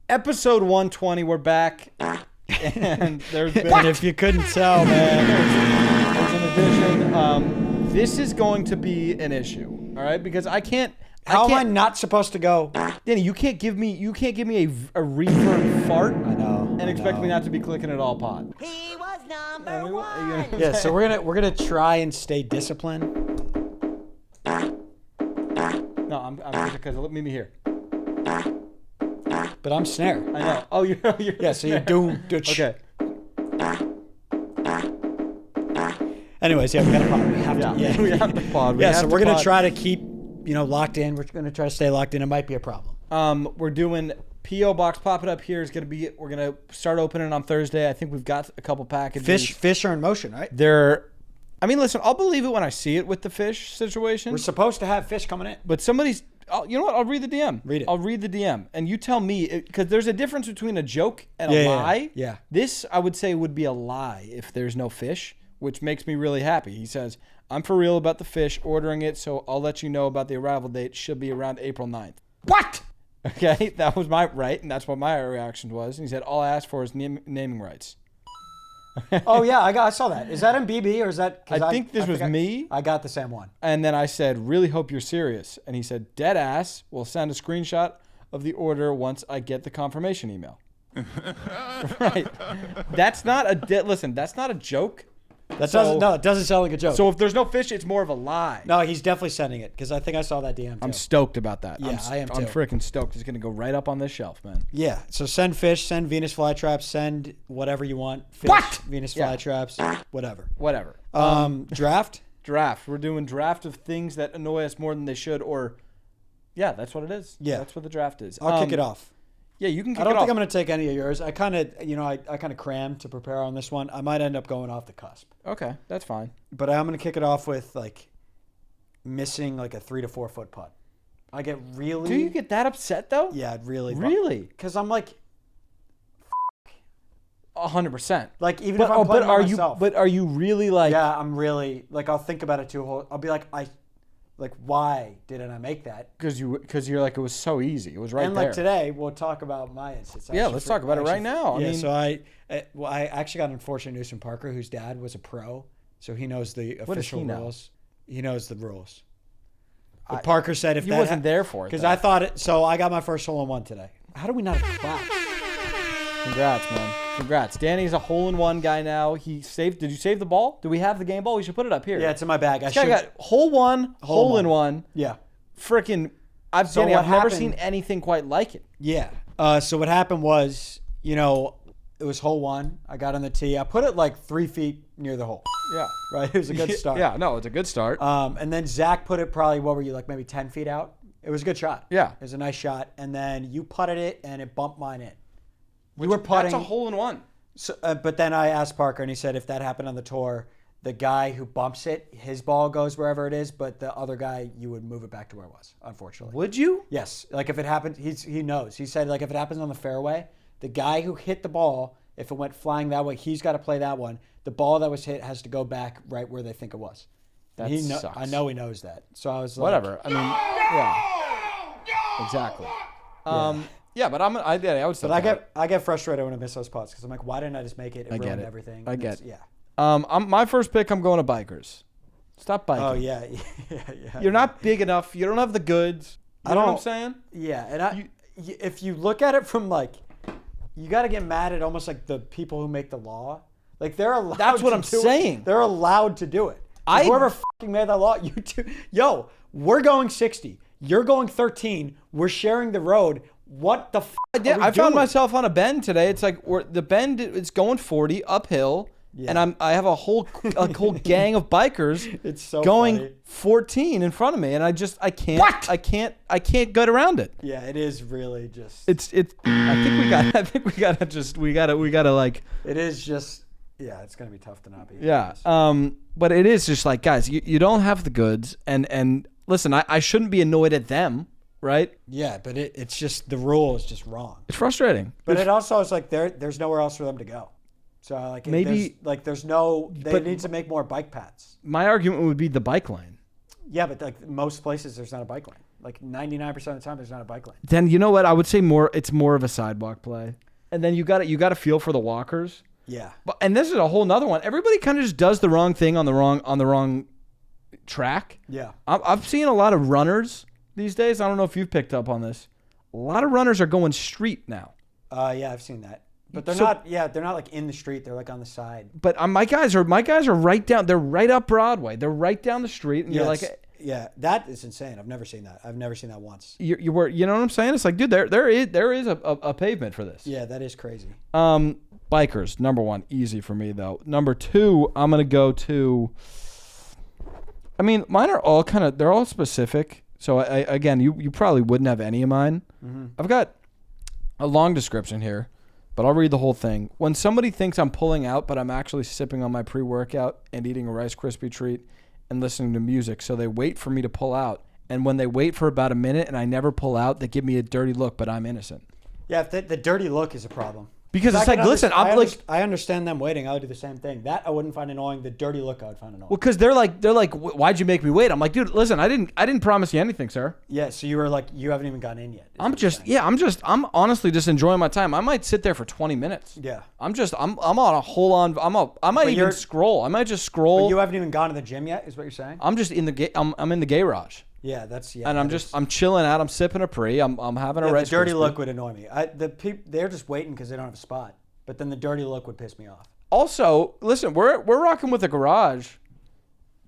Episode 120, we're back. And there's been... And if you couldn't tell, man. There's an addition. This is going to be an issue, all right? Because I can't... How am I not supposed to go? Danny, you can't give me a reverb fart. I know. And expect me not to be clicking it all pod. He was number one. Yeah, so we're gonna try and stay disciplined. No, I'm because let me here. But I'm snare. I know. Oh, you're Yeah, so you do. Okay. Anyways, yeah, we got a pod. We have to. Yeah, we have the pod. Yeah, so we're gonna try to keep, locked in. We're gonna try to stay locked in. It might be a problem. We're doing P.O. Box. Pop It Up here is gonna be. We're gonna start opening on Thursday. I think we've got a couple packages. Fish are in motion, right? Listen, I'll believe it when I see it with the fish situation. We're supposed to have fish coming in. But somebody's. You know what? I'll read the DM. Read it. I'll read the DM, and you tell me because there's a difference between a joke and a lie. Yeah. This I would say would be a lie if there's no fish, which makes me really happy. He says, "I'm for real about the fish. Ordering it, so I'll let you know about the arrival date. Should be around April 9th." What? Okay, that was my right, and that's what my reaction was. And he said, "All I asked for is naming rights." Oh yeah, I saw that. Is that in BB or is that? I think this was me. I got the same one. And then I said, "Really hope you're serious." And he said, "Dead ass. We'll send a screenshot of the order once I get the confirmation email." Right. That's not listen, that's not a joke. It doesn't sound like a joke. So if there's no fish, it's more of a lie. No, he's definitely sending it because I think I saw that DM too. I'm stoked about that. Yeah, I am too. I'm freaking stoked. It's going to go right up on this shelf, man. Yeah. So send fish, send Venus flytraps, send whatever you want. Fish, What? Venus Yeah. flytraps, whatever. Whatever. Draft? Draft. We're doing draft of things that annoy us more than they should, or yeah, that's what it is. Yeah. That's what the draft is. I'll kick it off. Yeah, you can kick it I off. don't think I'm going to take any of yours. I kind of crammed to prepare on this one. I might end up going off the cusp. Okay, that's fine. But I'm going to kick it off with missing a 3 to 4 foot putt. I get really. Do you get that upset though? Yeah, really. Really? Because I'm like. 100%. Even if I'm playing by myself. But are you really like? Yeah, I'm really I'll think about it too. I'll be like, why didn't I make that? Because you're like, it was so easy. It was right and there. And today we'll talk about my instance. Yeah, let's talk about it right now. So I actually got unfortunate news from Parker, whose dad was a pro, so he knows the official rules. He knows the rules. But Parker said he wasn't there for it because I thought it. So I got my first hole-in-one today. How do we not have claps? Congrats, man. Congrats. Danny's a hole-in-one guy now. Did you save the ball? Do we have the game ball? We should put it up here. Yeah, it's in my bag. I got hole-in-one. Yeah. Freaking. I've never seen anything quite like it. Yeah. So what happened was, it was hole one. I got on the tee. I put it 3 feet near the hole. Yeah. Right? It was a good start. Yeah, no, it's a good start. And then Zach put it probably, what were you, maybe 10 feet out? It was a good shot. Yeah. It was a nice shot. And then you putted it, and it bumped mine in. You were putting. That's a hole-in-one. So, but then I asked Parker, and he said if that happened on the tour, the guy who bumps it, his ball goes wherever it is, but the other guy, you would move it back to where it was, unfortunately. Would you? Yes. If it happened, he knows. He said, if it happens on the fairway, the guy who hit the ball, if it went flying that way, he's got to play that one. The ball that was hit has to go back right where they think it was. That sucks. I know he knows that. So I was whatever. I mean, yeah. Exactly. Yeah, but I would still. But I get frustrated when I miss those putts because I'm like, why didn't I just make it? It ruined everything. I get it. Yeah. My first pick, I'm going to bikers. Stop biking. Oh yeah. You're not big enough. You don't have the goods. You know what I'm saying? Yeah, and if you look at it from you got to get mad at almost the people who make the law. They're allowed. That's what I'm saying. They're allowed to do it. Whoever fucking made that law, you two. Yo, we're going 60. You're going 13. We're sharing the road. What the fuck? I found myself on a bend today. It's the bend is going 40 uphill, and I have a whole gang of bikers. It's so going funny. 14 in front of me, and I can't. What? I can't get around it. Yeah, it is really just. It's. I think we gotta. It is just. Yeah, it's gonna be tough to not be. Yeah. But it is just guys, you don't have the goods, and listen, I shouldn't be annoyed at them. Right? Yeah, but it's just the rule is just wrong. It's frustrating. But it also is there's nowhere else for them to go. So maybe there's no they need to make more bike paths. My argument would be the bike lane. Yeah, but most places there's not a bike lane. Like 99% of the time, there's not a bike lane. Then you know what? I would say it's more of a sidewalk play. And then you got to feel for the walkers. Yeah. And this is a whole nother one. Everybody kind of just does the wrong thing on the wrong track. Yeah. I've seen a lot of runners these days. I don't know if you've picked up on this. A lot of runners are going street now. Yeah, I've seen that. But they're not. Yeah, they're not like in the street. They're like on the side. But my guys are right down. They're right up Broadway. They're right down the street, and you're like, yeah, that is insane. I've never seen that. I've never seen that once. You know what I'm saying? It's like, dude, there is a pavement for this. Yeah, that is crazy. Bikers, number one, easy for me though. Number two, I'm gonna go to. I mean, mine are all they're all specific. So again, you probably wouldn't have any of mine. Mm-hmm. I've got a long description here, but I'll read the whole thing. When somebody thinks I'm pulling out, but I'm actually sipping on my pre-workout and eating a Rice Krispie treat and listening to music, so they wait for me to pull out. And when they wait for about a minute and I never pull out, they give me a dirty look, but I'm innocent. Yeah, the dirty look is a problem. Because it's like, listen, I understand them waiting. I would do the same thing. That I wouldn't find annoying. The dirty look I would find annoying. Well, because they're like, why'd you make me wait? I'm like, dude, listen, I didn't promise you anything, sir. Yeah, so you were like, you haven't even gotten in yet. I'm honestly just enjoying my time. I might sit there for 20 minutes. Yeah. I'm on a whole on. I might even scroll. I might just scroll. But you haven't even gone to the gym yet, is what you're saying? I'm just in the I'm in the garage. Yeah, and I'm chilling out. I'm sipping a pre. I'm having a Rice The dirty Krispie. look would annoy me. They're just waiting because they don't have a spot. But then the dirty look would piss me off. Also, listen, we're rocking with a garage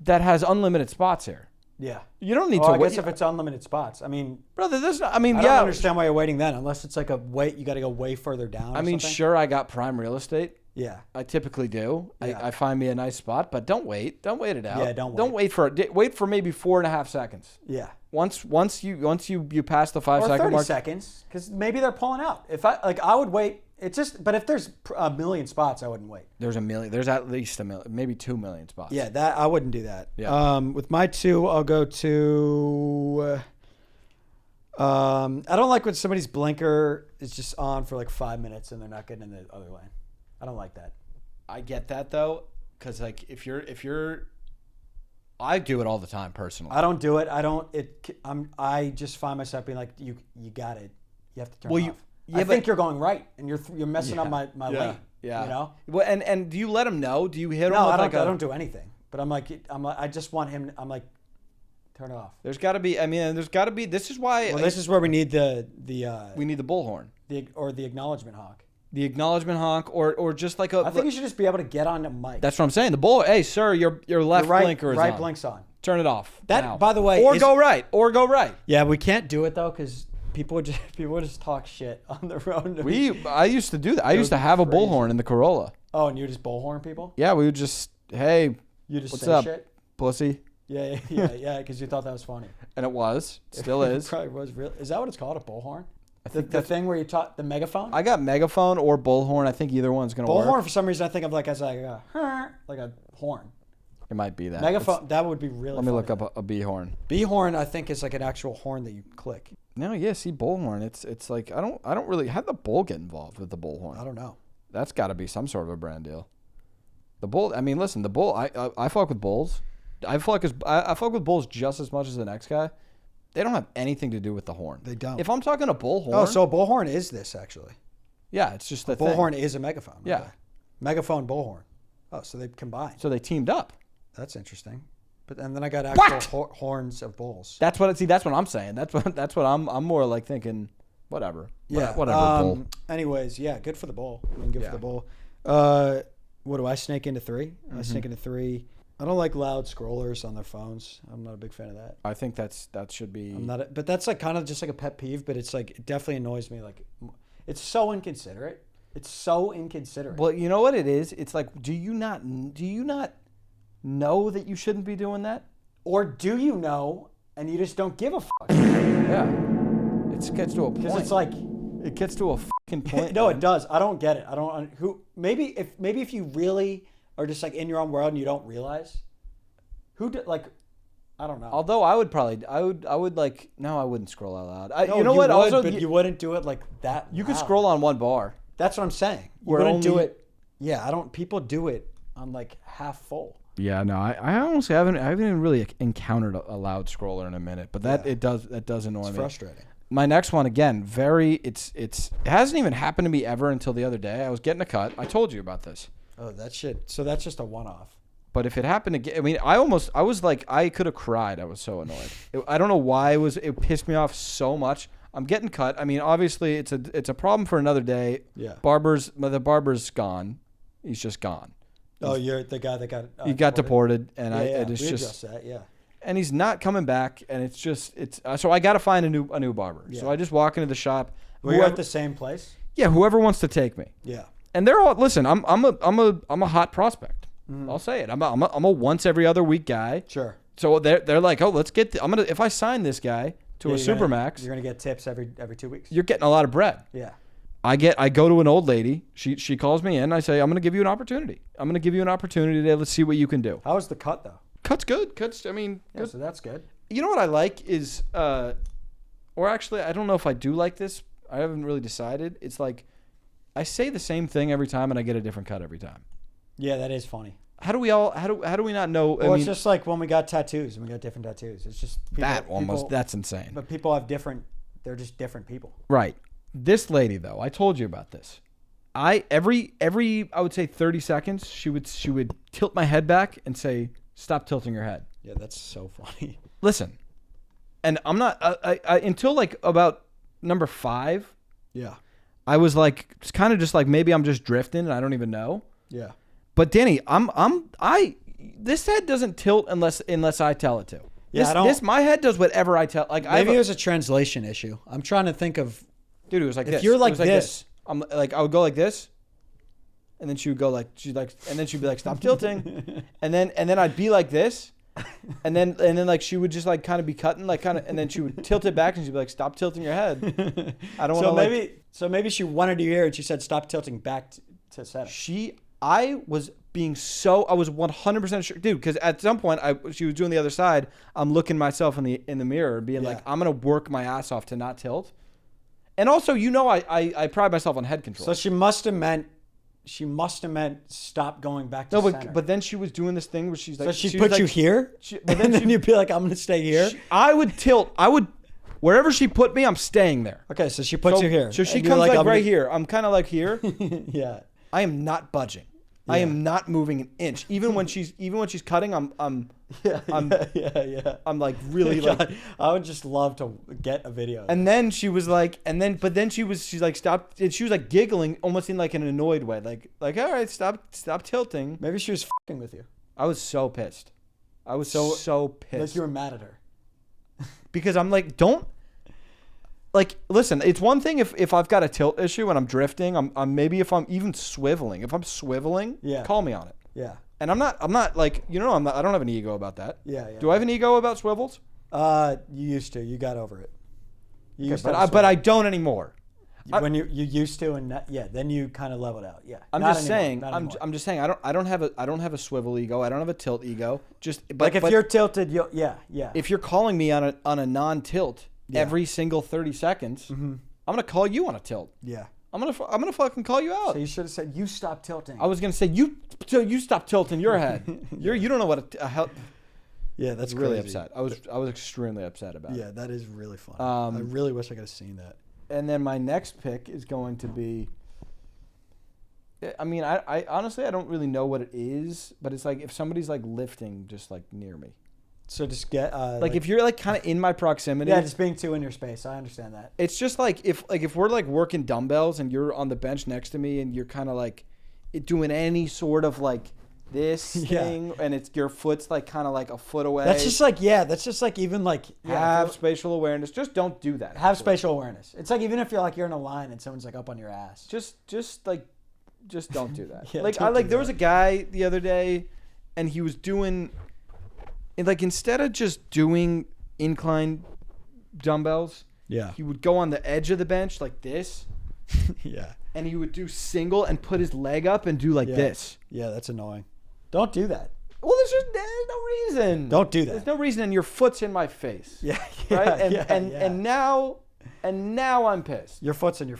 that has unlimited spots here. Yeah. You don't need to wait. wait. I guess if it's unlimited spots. I mean, brother, I don't understand why you're waiting then, unless it's like you got to go way further down. I mean, sure, I got prime real estate. Yeah. I typically do. Yeah. I find me a nice spot, but don't wait. Don't wait it out. Yeah, don't wait. Don't wait for it. Wait for maybe 4.5 seconds. Yeah. Once you pass the 5 or second 30 mark. seconds, because maybe they're pulling out. I would wait. It's just, but if there's a million spots, I wouldn't wait. There's a million. There's at least a million, maybe 2 million spots. Yeah, that I wouldn't do that. Yeah. With my two, I'll go to. I don't like when somebody's blinker is just on for like 5 minutes and they're not getting in the other lane. I don't like that. I get that though, because like if you're, I do it all the time personally. I don't do it. I just find myself being like, you got it. You have to turn off. I think you're going right, and you're messing up my lane. Yeah. You know. Well, and do you let him know? Do you hit him? No, with I don't do anything. But I just want him. I'm like, turn it off. There's got to be. I mean, there's got to be. This is why. Well, this is where we need the. We need the bullhorn. The acknowledgement honk. The acknowledgement honk, or just like a. I think you should just be able to get on the mic. That's what I'm saying. The bull. Hey, sir, your left blinker is on. Right blink's on. Turn it off. That, now. by the way, go right. Yeah, we can't do it though because people would just talk shit on the road. I used to do that. I used to have a bullhorn in the Corolla. Oh, and you just bullhorn people? Yeah, we would just, hey, you just what's say up, shit? Pussy? Yeah, because you thought that was funny. And it was, still is. It probably was real. Is that what it's called, a bullhorn? I think the thing where you talk, the megaphone? I got megaphone or bullhorn. I think either one's gonna work. Bullhorn, for some reason, I think of like as like a horn. It might be that. Megaphone, that would be really Let me look up a bee horn. Bee horn, I think, is like an actual horn that you click. No, yeah, see, bullhorn. It's like I don't really. How did the bull get involved with the bullhorn? I don't know. That's got to be some sort of a brand deal. The bull. I mean, listen, the bull. I fuck with bulls. I fuck with bulls just as much as the next guy. They don't have anything to do with the horn. They don't. If I'm talking a bullhorn. Oh, so a bullhorn is this actually? Yeah, it's just the bullhorn is a megaphone. Yeah, okay. Megaphone bullhorn. Oh, so they combined. So they teamed up. That's interesting. And then I got actual horns of bulls. That's what I'm saying. That's what I'm more like thinking. Whatever. Yeah. Whatever. Bull. Anyways, yeah, good for the bull. I mean, good for the bull. What do I snake into 3? Mm-hmm. I snake into 3. I don't like loud scrollers on their phones. I'm not a big fan of that. I think that should be. But that's like kind of just like a pet peeve. But it's like it definitely annoys me. Like, it's so inconsiderate. It's so inconsiderate. Well, you know what it is? It's like, do you not know that you shouldn't be doing that? Or do you know and you just don't give a fuck? Yeah. It gets to a point. Because it's like it gets to a fucking point. No, it does. I don't get it. I don't. Maybe if you really are just like in your own world and you don't realize, I don't know. Although I would like. No, I wouldn't scroll out loud. You know what? Also, but you wouldn't do it like that. You could scroll on one bar. That's what I'm saying. You wouldn't do it. Yeah, I don't. People do it on like half full. Yeah, no, I honestly I haven't even really encountered a loud scroller in a minute, but that does annoy me. It's frustrating. My next one again, it hasn't even happened to me ever until the other day. I was getting a cut. I told you about this. Oh, that shit. So that's just a one-off. But if it happened again, I mean, I was like, I could have cried. I was so annoyed. I don't know why it pissed me off so much. I'm getting cut. I mean, obviously it's a problem for another day. Yeah. The barber's gone. He's just gone. Oh, you're the guy that got He got deported, and yeah, it's we just addressed that, yeah. and he's not coming back, and it's so I got to find a new barber. Yeah. So I just walk into the shop. Were you at the same place? Yeah, whoever wants to take me. Yeah. And they're all listen. I'm a hot prospect. I'll say it. I'm a once every other week guy. Sure. So they're like, oh, let's get. If I sign this guy to a supermax, you're gonna get tips every 2 weeks. you're getting a lot of bread. Yeah. I go to an old lady. She calls me in. And I say, I'm going to give you an opportunity. I'm going to give you an opportunity today. Let's see what you can do. How was the cut though? Cut's good. I mean, Yeah, so that's good. you know what I like is, or actually, I don't know if I do like this. I haven't really decided. It's like, I say the same thing every time and I get a different cut every time. Yeah, that is funny. How do we not know? Well, it's just like when we got tattoos and we got different tattoos. It's just that's insane. But people have they're just different people. Right. This lady though, I told you about this. Every I would say 30 seconds, she would tilt my head back and say, "Stop tilting your head." Yeah, that's so funny. Listen, and I'm not I until like about number 5. Yeah. I was like, it's kind of just like maybe I'm just drifting and I don't even know. Yeah. But Danny, this head doesn't tilt unless I tell it to. Yeah, My head does whatever I tell. Like maybe it was a translation issue. I'm trying to think of. Dude, it was like if this. you're like It was this. I'm like I would go like this, and then she would go like and then she'd be like, "Stop tilting," and then I'd be like this, and then like she would just like kind of be cutting like kind of, and then she would tilt it back and she'd be like, "Stop tilting your head." I don't want to. So maybe she wanted you here and she said, "Stop tilting back to center." I was 100% sure, dude, because at some point she was doing the other side. I'm looking myself in the mirror and being like, I'm gonna work my ass off to not tilt. And also, I pride myself on head control. So she must have meant stop going back to center. But then she was doing this thing where she's like, so she put you here, and then you'd be like, I'm gonna stay here. I would tilt. Wherever she put me, I'm staying there. Okay, so she puts you here. So she comes like right here. I'm kind of like here. Yeah. I am not budging. Yeah. I am not moving an inch. Even when she's cutting, I'm like really God, like. I would just love to get a video. And then she was like, she's like, stop. And she was like giggling, almost in like an annoyed way, like all right, stop tilting. Maybe she was fucking with you. I was so pissed. I was so pissed. Like you were mad at her. Because I'm like, don't. Like, listen, it's one thing if I've got a tilt issue and I'm drifting, I'm maybe if I'm even swiveling. If I'm swiveling, call me on it. Yeah. And I'm not like, I don't have an ego about that. Yeah. Do I have an ego about swivels? You used to. You got over it. But I don't anymore. When you used to, and then you kind of leveled out. Yeah. I'm just saying I don't have a swivel ego. I don't have a tilt ego. But if you're tilted, yeah. If you're calling me on a non-tilt every single 30 seconds, I'm gonna call you on a tilt. Yeah. I'm gonna fucking call you out. So you should have said, "You stop tilting." I was gonna say you stop tilting your head. You don't know what a hell. Yeah, that's really crazy. upset. I was extremely upset about it. Yeah, that is really funny. I really wish I could have seen that. And then my next pick is going to be. I mean, I honestly I don't really know what it is, but it's like if somebody's like lifting just like near me. So just get like if you're like kind of in my proximity. Yeah, just being too in your space. I understand that. It's just like if we're like working dumbbells and you're on the bench next to me and you're kind of like doing any sort of like this thing and it's your foot's like kind of like a foot away. That's just like even like have spatial awareness. Just don't do that. Have spatial awareness. It's like even if you're like you're in a line and someone's like up on your ass. Just don't do that. There was a guy the other day and he was doing. And like instead of just doing incline dumbbells, he would go on the edge of the bench like this. Yeah. And he would do single and put his leg up and do like this. Yeah, that's annoying. Don't do that. Well, there's no reason. Don't do that. There's no reason, and your foot's in my face. Yeah. Right. And now I'm pissed. Your foot's in your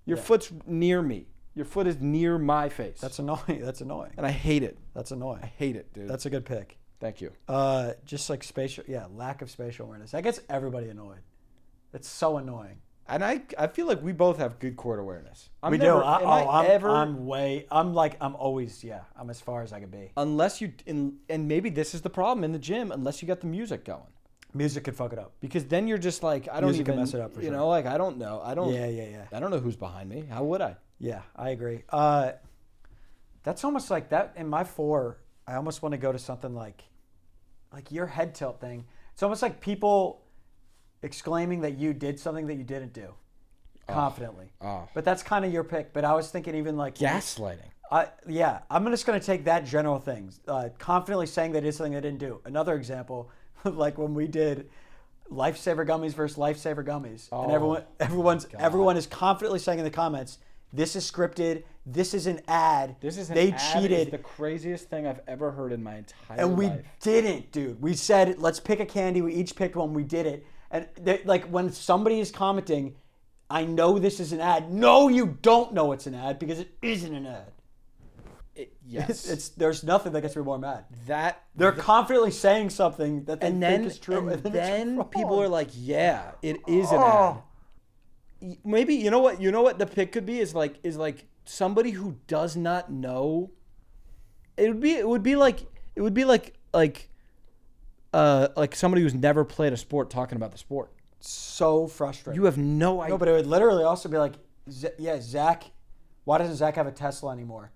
Your foot's near me. Your foot is near my face. That's annoying. That's annoying. And I hate it. That's annoying. I hate it, dude. That's a good pick. Thank you. Just like lack of spatial awareness. That gets everybody annoyed. It's so annoying. And I feel like we both have good court awareness. I'm always, I'm as far as I can be. Unless you, and maybe this is the problem in the gym, unless you got the music going. Music could fuck it up. Because then you're just like, I don't Music even, can mess it up for you sure. know, like, I don't know. I don't know who's behind me. How would I? Yeah, I agree. That's almost like that in my 4. I almost want to go to something like your head tilt thing. It's almost like people exclaiming that you did something that you didn't do confidently. But that's kind of your pick. But I was thinking even like Gaslighting. I'm just going to take that general thing. Confidently saying they did something they didn't do. Another example, like when we did Lifesaver Gummies versus Lifesaver Gummies. And everyone is confidently saying in the comments, this is scripted. This is an ad. They cheated. It's the craziest thing I've ever heard in my entire life. And we didn't, dude. We said, let's pick a candy. We each picked one. We did it. And like when somebody is commenting, I know this is an ad. No, you don't know it's an ad because it isn't an ad. Yes. There's nothing that gets me more mad. They're confidently saying something that they think is true. And then people are like, yeah, it is an ad. Maybe you know what the pick could be is like somebody who does not know. It would be like somebody who's never played a sport talking about the sport. So frustrating. You have no idea. No, but it would literally also be like, Zach. Why doesn't Zach have a Tesla anymore?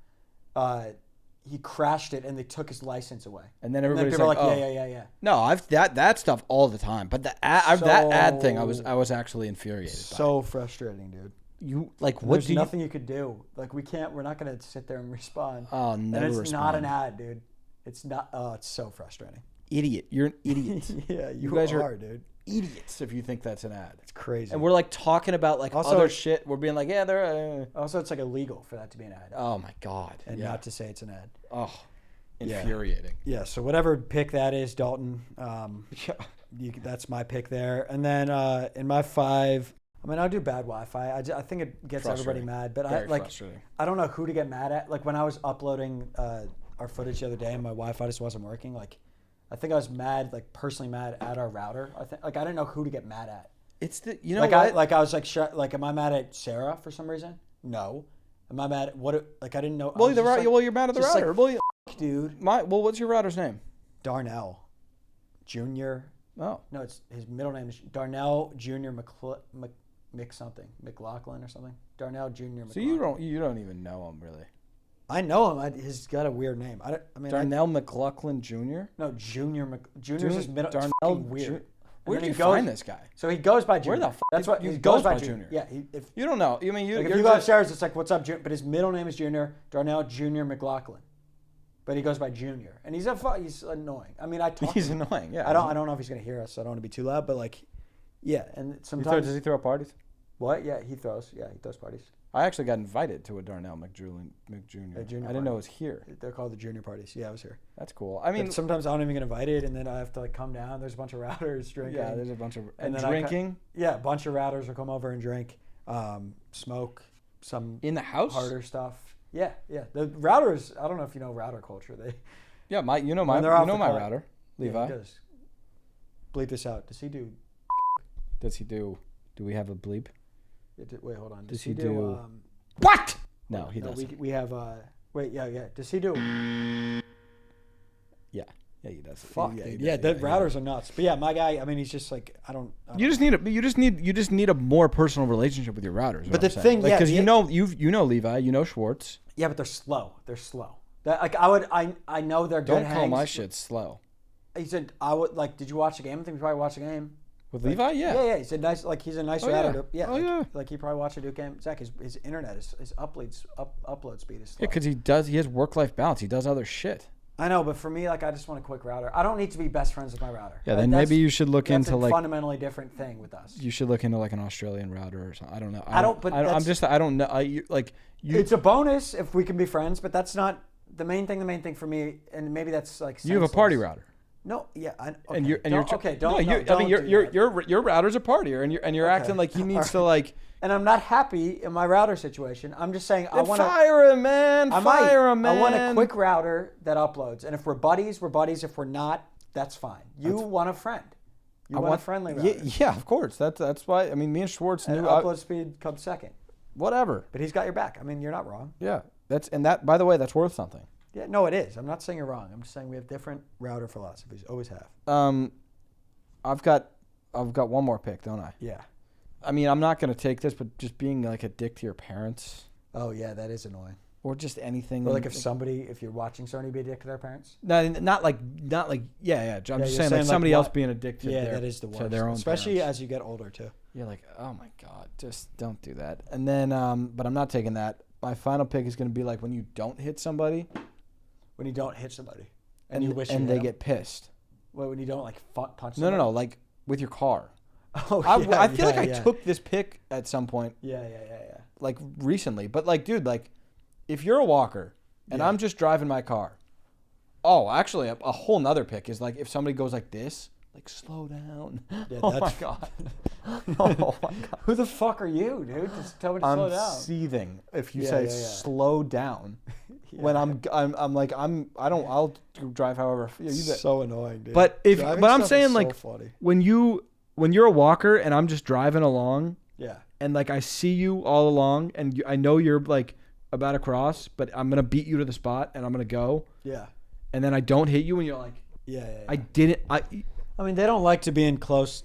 He crashed it and they took his license away. And then everybody's people like, are oh. yeah. No, I've that stuff all the time. But that ad thing, I was actually infuriated by. So frustrating, dude. You like and what? There's nothing you could do. Like we're not gonna sit there and respond. Oh, never and it's respond. not an ad, dude. It's not. Oh, it's so frustrating. Idiot. You're an idiot. Yeah, you guys are, dude. Idiots if you think that's an ad. It's crazy. And we're like talking about like also, other shit. We're being like, yeah, they're. Also, it's like illegal for that to be an ad. Oh my god. And not to say it's an ad. Oh, infuriating. Yeah. So whatever pick that is, Dalton. That's my pick there. And then in my 5, I mean, I'll do bad Wi-Fi. I think it gets everybody mad, but I don't know who to get mad at. Like when I was uploading our footage the other day and my Wi-Fi just wasn't working, like. I think I was mad, like personally mad at our router. I didn't know who to get mad at. It's the I was like, am I mad at Sarah for some reason? No. Am I mad at what? Like I didn't know. Well, you're mad at the router. Like, dude. What's your router's name? Darnell, Junior. Oh. No, his middle name is Darnell Junior McLaughlin or something. Darnell Junior. So you don't even know him really. I know him. He's got a weird name. Darnell McLaughlin Jr. No, Junior's his middle. Darnell weird. Where did you find this guy? So he goes by Junior. Where the fuck? That's what he goes by Junior. Yeah. If you don't know, you if you go upstairs, it's like, what's up, Junior? But his middle name is Junior. Darnell Junior McLaughlin. But he goes by Junior, and he's annoying. I mean, He's annoying. Yeah. I don't know if he's gonna hear us. So I don't want to be too loud, but like, yeah. And sometimes does he throw parties? What? Yeah, he throws. Yeah, he throws parties. I actually got invited to a Darnell McJr. I didn't know it was here. They're called the junior parties. Yeah, I was here. That's cool. I mean, but sometimes I don't even get invited, and then I have to like come down. There's a bunch of routers drinking. Yeah, there's a bunch of and drinking. A bunch of routers will come over and drink, smoke some in the house. Harder stuff. Yeah. The routers. I don't know if you know router culture. My router, Levi. Yeah, he does. Bleep this out. Does he do? Do we have a bleep? Wait, hold on. Does he do? What? No, he doesn't. We have. Wait, yeah. Does he do? Yeah, he does. Fuck, dude. Yeah, the routers are nuts. But yeah, my guy. I mean, he's just like I don't. You just need a more personal relationship with your routers. But the thing, because you know Levi, you know Schwartz. Yeah, but they're slow. I know they're good. Don't call my shit slow. He said I would like. Did you watch the game? I think you probably watched the game. With Levi, yeah. Yeah. He's a nice router. Yeah. Like he probably watched a Duke game. Zach, his internet, his upload speed is slow. Yeah, because he has work-life balance. He does other shit. I know, but for me, like I just want a quick router. I don't need to be best friends with my router. Yeah, then maybe you should look into like a fundamentally different thing with us. You should look into like an Australian router or something. I don't know. I don't know. It's a bonus if we can be friends, but that's not the main thing. The main thing for me, and maybe that's like senseless. You have a party router. No, yeah, okay. Your router's a partier, and you're acting like he needs to like and I'm not happy in my router situation. I'm just saying I want to fire him, man. Fire him, man. I want a quick router that uploads, and if we're buddies, we're buddies. If we're not, that's fine. You want a friend. You want a friendly router. Yeah, of course. That's why. I mean, me and Schwartz knew upload speed comes second. Whatever. But he's got your back. I mean, you're not wrong. Yeah. That. By the way, that's worth something. Yeah. No, it is. I'm not saying you're wrong. I'm just saying we have different router philosophies. Always have. I've got one more pick, don't I? Yeah. I mean, I'm not gonna take this, but just being like a dick to your parents. Oh yeah, that is annoying. Or just anything. Or like if you're watching somebody be a dick to their parents. No, not like. Yeah. I'm just saying like somebody else being a dick to that is the worst. To their own especially parents. as you get older too. You're like, oh my god, just don't do that. And then, but I'm not taking that. My final pick is gonna be like when you don't hit somebody. When you don't hit somebody, and you wish and you they hit get pissed. Well, when you don't like punch somebody? No, like with your car. Oh, I feel like I took this pick at some point. Yeah. Like recently, but like, dude, like, if you're a walker and I'm just driving my car. Oh, actually, a whole nother pick is like if somebody goes like this, like slow down. Yeah, oh my god. Oh my god. Who the fuck are you, dude? Just tell me to slow down. I'm seething if you say slow down. When I'll drive however. So annoying, dude. But I'm saying like when you're a walker and I'm just driving along. Yeah. And like I see you all along and I know you're like about to cross, but I'm gonna beat you to the spot and I'm gonna go. Yeah. And then I don't hit you and you're like, I didn't. I mean, they don't like to be in close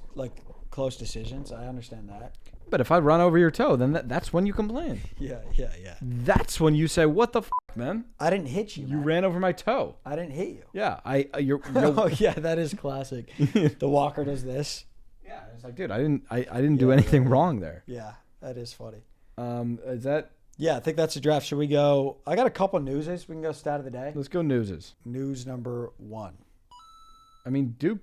decisions. I understand that. But if I run over your toe, then that's when you complain. Yeah. That's when you say, "What the man? I didn't hit you. You ran over my toe. I didn't hit you." Yeah, Oh yeah, that is classic. The walker does this. Yeah, it's like, dude, I didn't do anything wrong there. Yeah, that is funny. Is that? Yeah, I think that's a draft. Should we go? I got a couple newses. We can go stat of the day. Let's go newses. News number 1. I mean, Duke.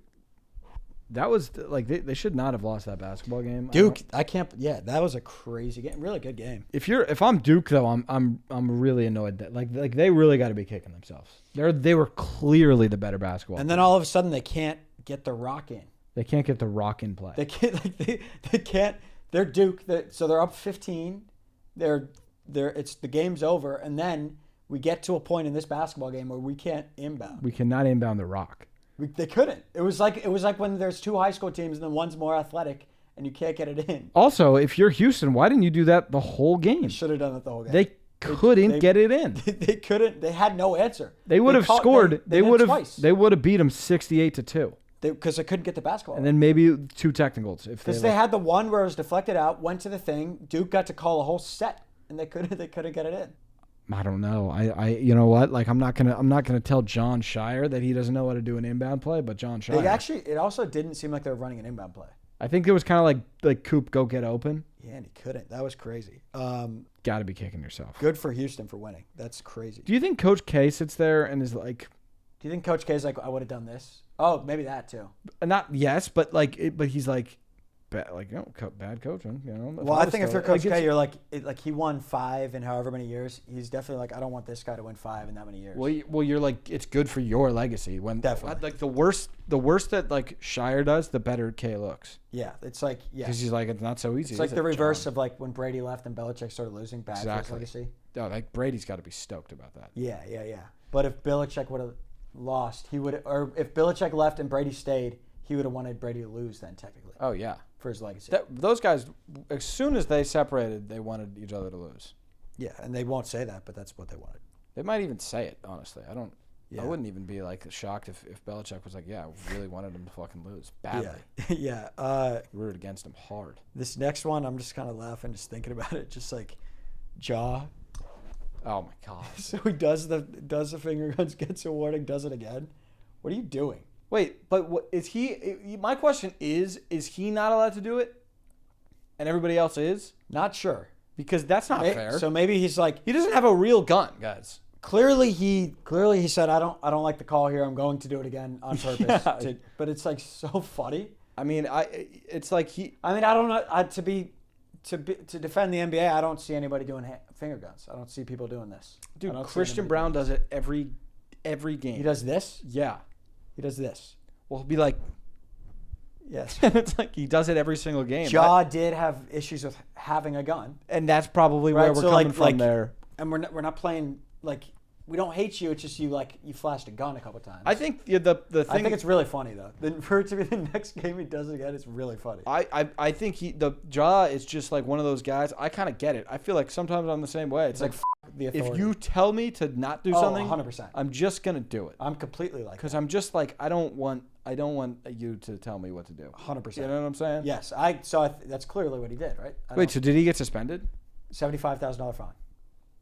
That was like they should not have lost that basketball game. Duke, I can't. Yeah, that was a crazy game. Really good game. If I'm Duke though, I'm really annoyed that like they really got to be kicking themselves. They were clearly the better basketball. And then all of a sudden they can't get the rock in. They can't get the rock in play. They can't they can't. They're Duke. So they're up 15. It's the game's over, and then we get to a point in this basketball game where we can't inbound. We cannot inbound the rock. They couldn't. It was like when there's 2 high school teams and then one's more athletic and you can't get it in. Also, if you're Houston, why didn't you do that the whole game? They should have done it the whole game. They couldn't get it in. They couldn't. They had no answer. They would have scored. They would have beat them 68-2. Because they couldn't get the basketball. And then maybe 2 technicals. Because they had the one where it was deflected out, went to the thing. Duke got to call a whole set, and they couldn't get it in. I don't know. I you know what? Like I'm not gonna tell John Shire that he doesn't know how to do an inbound play, but John Shire. It also didn't seem like they were running an inbound play. I think it was kind of like Coop, go get open. Yeah, and he couldn't. That was crazy. Got to be kicking yourself. Good for Houston for winning. That's crazy. Do you think Coach K sits there and is like? Do you think Coach K is like, I would have done this? Oh, maybe that too. Not yes, but but he's like. Bad coaching, you know. Well, I think if you're Coach K, you're like he won 5 in however many years. He's definitely like, I don't want this guy to win 5 in that many years. Well, you're like, it's good for your legacy. When definitely, like the worst that like Shire does, the better K looks. Yeah, it's like because he's like, it's not so easy. It's like the reverse of like when Brady left and Belichick started losing. Bad for his legacy. No, like Brady's got to be stoked about that. Yeah. But if Belichick would have lost, or if Belichick left and Brady stayed, he would have wanted Brady to lose then technically. Oh yeah. For his legacy. Those guys, as soon as they separated, they wanted each other to lose. Yeah, and they won't say that, but that's what they wanted. They might even say it, honestly. I wouldn't even be like shocked if Belichick was like, yeah, I really wanted him to fucking lose badly. Yeah. Rooted against him hard. This next one, I'm just kind of laughing just thinking about it. Just like Jaw. Oh my god. So he does the finger guns, gets a warning, does it again. What are you doing? Wait, but what is he? My question is he not allowed to do it, and everybody else is? Not sure, because that's not fair. So maybe he's like, he doesn't have a real gun, guys. Clearly he said, I don't like the call here. I'm going to do it again on purpose. Yeah. But it's like so funny. I mean, it's like he. I mean, I don't know. To defend the NBA, I don't see anybody doing finger guns. I don't see people doing this. Dude, Christian Brown does it every game. He does this? Yeah. He does this. Well, he'll be like, Yes. And it's like he does it every single game. Ja did have issues with having a gun. And that's probably where we're coming from there. And we're not playing, like, we don't hate you. It's just you flashed a gun a couple times. I think the thing. I think it's really funny though. Then for it to be the next game he does it again, it's really funny. I think Ja is just like one of those guys. I kind of get it. I feel like sometimes I'm the same way. It's like the authority. if you tell me to not do something, 100%. I'm just gonna do it. I'm completely like because I'm just like I don't want you to tell me what to do. 100%. You know what I'm saying? Yes. That's clearly what he did, right? Wait, so did he get suspended? $75,000 fine.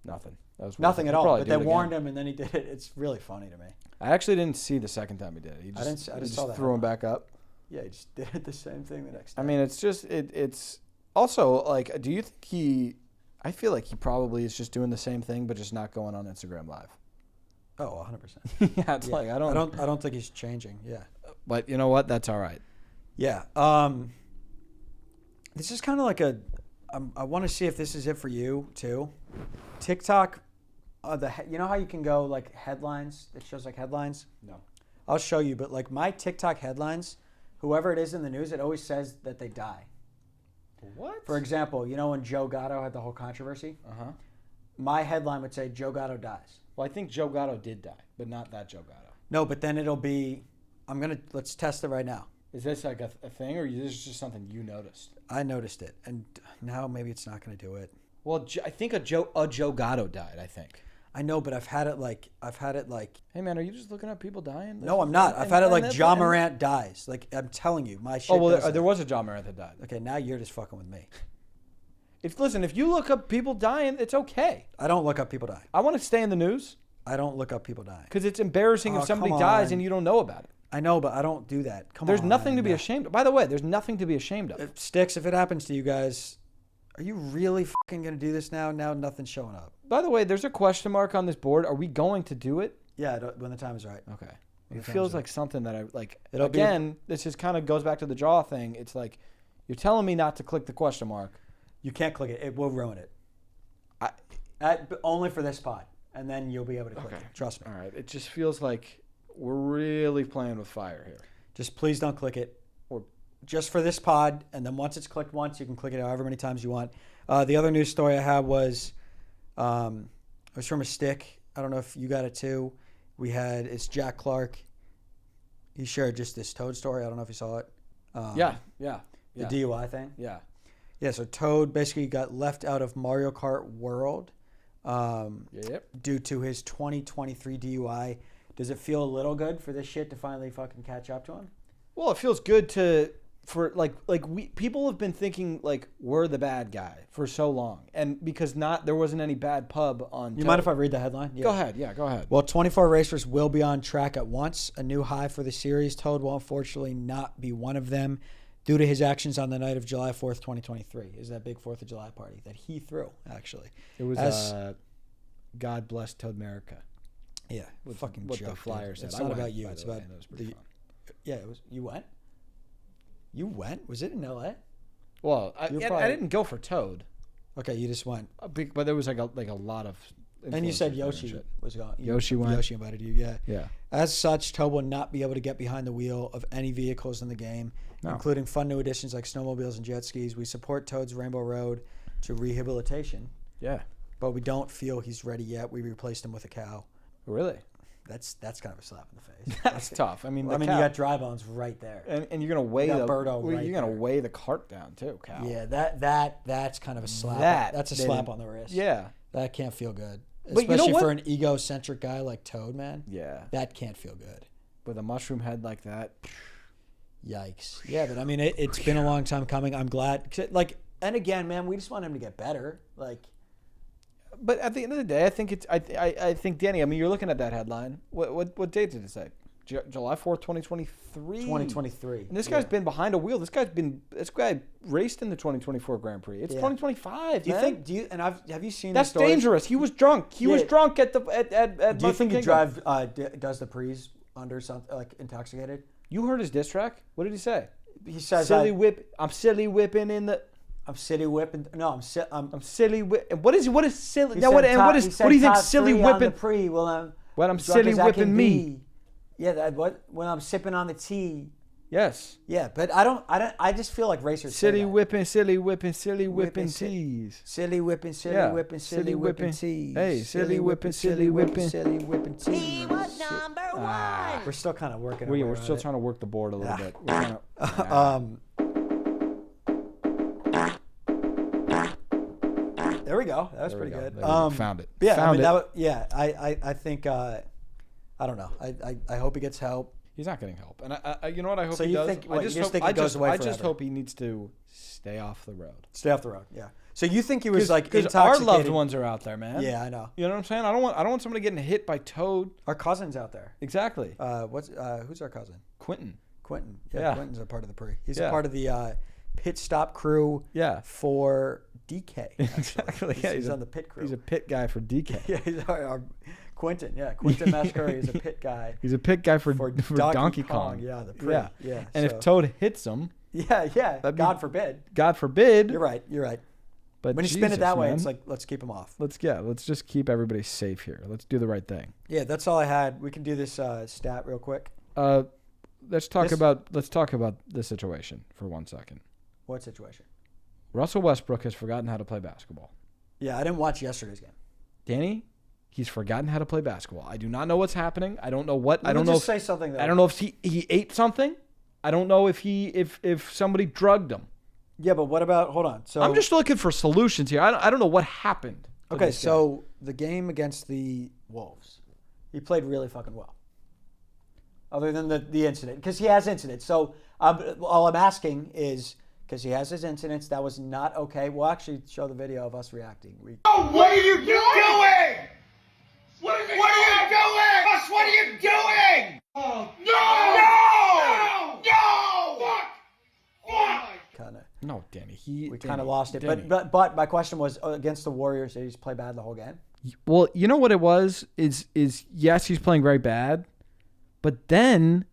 Nothing. That was nothing at all. But they warned him, and then he did it. It's really funny to me. I actually didn't see the second time he did it. I just saw that. Threw him back up. Yeah, he just did it the same thing the next day. I mean, it's just it's also like. Do you think I feel like he probably is just doing the same thing, but just not going on Instagram Live. Oh, 100%. Yeah, it's like I don't think he's changing. Yeah. But you know what? That's all right. Yeah. This is kind of like I want to see if this is it for you too. TikTok, you know how you can go like headlines? It shows like headlines. No. I'll show you, but like my TikTok headlines, whoever it is in the news, it always says that they die. What? For example, you know when Joe Gatto had the whole controversy? Uh-huh. My headline would say Joe Gatto dies. Well, I think Joe Gatto did die, but not that Joe Gatto. No, but then it'll be, let's test it right now. Is this like a thing, or is this just something you noticed? I noticed it, and now maybe it's not going to do it. Well, I think a Joe Gatto died, I think. I know, but I've had it like. Hey man, are you just looking at people dying? No, I'm not. I've had it like Ja Morant dies. Like I'm telling you, my shit. Oh well, there was a Ja Morant that died. Okay, now you're just fucking with me. If you look up people dying, it's okay. I don't look up people dying. I want to stay in the news. I don't look up people dying. Because it's embarrassing if somebody dies and you don't know about it. I know, but I don't do that. There's nothing to be ashamed of. By the way, there's nothing to be ashamed of. Sticks, if it happens to you guys, are you really fucking going to do this now? Now nothing's showing up. By the way, there's a question mark on this board. Are we going to do it? Yeah, when the time is right. Okay. It feels like something that this just kind of goes back to the jaw thing. It's like, you're telling me not to click the question mark. You can't click it. It will ruin it. Only for this pod. And then you'll be able to click it. Trust me. All right. It just feels like we're really playing with fire here. Just please don't click it. Or just for this pod. And then once it's clicked once, you can click it however many times you want. The other news story I had was, it was from a stick. I don't know if you got it too. It's Jack Clark. He shared just this Toad story. I don't know if you saw it. Yeah. The DUI thing. Yeah. Yeah, so Toad basically got left out of Mario Kart World due to his 2023 DUI. Does it feel a little good for this shit to finally fucking catch up to him? Well, it feels good people have been thinking like we're the bad guy for so long, and because there wasn't any bad pub on. You mind if I read the headline? Yeah. Go ahead. Yeah, go ahead. Well, 24 racers will be on track at once. A new high for the series. Toad will unfortunately not be one of them, due to his actions on the night of July 4th, 2023. Is that big 4th of July party that he threw, actually. It was God Bless Toad America. Yeah, fucking what joke. The flyer said. It's not about you. It's about fun. Yeah, it was. You went? You went? Was it in L.A.? Well, I didn't go for Toad. Okay, you just went. But there was like a lot of. And you said Yoshi was gone. Yoshi went. Yoshi invited you, yeah. Yeah. As such, Toad will not be able to get behind the wheel of any vehicles in the game, including fun new additions like snowmobiles and jet skis. We support Toad's Rainbow Road to rehabilitation. Yeah. But we don't feel he's ready yet. We replaced him with a cow. Really? That's kind of a slap in the face. That's tough. I mean, you got dry bones right there, and you're gonna weigh weigh the cart down too, cow. Yeah, that's kind of a slap. That's a slap on the wrist. Yeah, that can't feel good, but especially for an egocentric guy like Toad, man. Yeah, that can't feel good. With a mushroom head like that, yikes. Yeah, but I mean, it's been a long time coming. I'm glad. And again, man, we just want him to get better. But at the end of the day, I think I think Danny. I mean, you're looking at that headline. What date did it say? July 4th, 2023. 2023. And this guy's been behind a wheel. This guy raced in the 2024 Grand Prix. It's 2025. Have you seen? That's dangerous. He was drunk. He was drunk at at. Do you think he does the prees under something like intoxicated? You heard his diss track. What did he say? He says, I'm silly whipping in the. I'm silly whipping. No, I'm silly whipping. What is silly? Now what do you think silly whipping? When I'm silly whipping me. Yeah, when I'm sipping on the tea. Yes. Yeah, but I just feel like racers. Silly whipping, silly whipping, silly whipping tees. Silly whipping, silly whipping, silly whipping tees. Hey, silly whipping, silly whipping. Silly whipping tees. He was number one. We're still kind of working. We're still trying to work the board a little bit. We're there we go. That was pretty good. Found it. Yeah, Found it. I think I don't know. I hope he gets help. He's not getting help, and I you know what I hope So he you does. think- what, you just think he goes away I just forever? hope he needs to stay off the road. Stay off the road. Yeah. So you think he was like Because our intoxicated? loved ones are out there, man. Yeah, I know. You know what I'm saying? I don't want somebody getting hit by Toad. Our cousin's out there. Exactly. Who's our cousin? Quentin. Quentin. Yeah. Quentin's a part of the pre. He's Yeah. a part of the pit stop crew. Yeah. For DK. Exactly. Yeah, He's on the pit crew. He's a pit guy for DK. Yeah, he's our Quentin. Yeah, Quentin Mascari is a pit guy. He's a pit guy for Donkey Kong. Yeah, the pre. Yeah. And if Toad hits him, yeah. God forbid. God forbid. You're right. But when you spin it that way, it's like, let's keep him off. Let's just keep everybody safe here. Let's do the right thing. Yeah, that's all I had. We can do this stat real quick. Let's talk about the situation for 1 second. What situation? Russell Westbrook has forgotten how to play basketball. Yeah, I didn't watch yesterday's game. Danny, he's forgotten how to play basketball. I do not know what's happening. I don't know what. I don't know. Say something. I don't know if he ate something. I don't know if somebody drugged him. Yeah, but what about? Hold on. So I'm just looking for solutions here. I don't know what happened. Okay, so the game against the Wolves, he played really fucking well. Other than the incident, because he has incidents. So all I'm asking is, because he has his incidents, that was not okay. We'll actually show the video of us reacting. What are you doing? What are you doing? Russ, what are you doing? Oh, no! Fuck! Kind of. No, Danny. We kind of lost it. But my question was, against the Warriors, did he just play bad the whole game? Well, you know what it was is yes, he's playing very bad, but then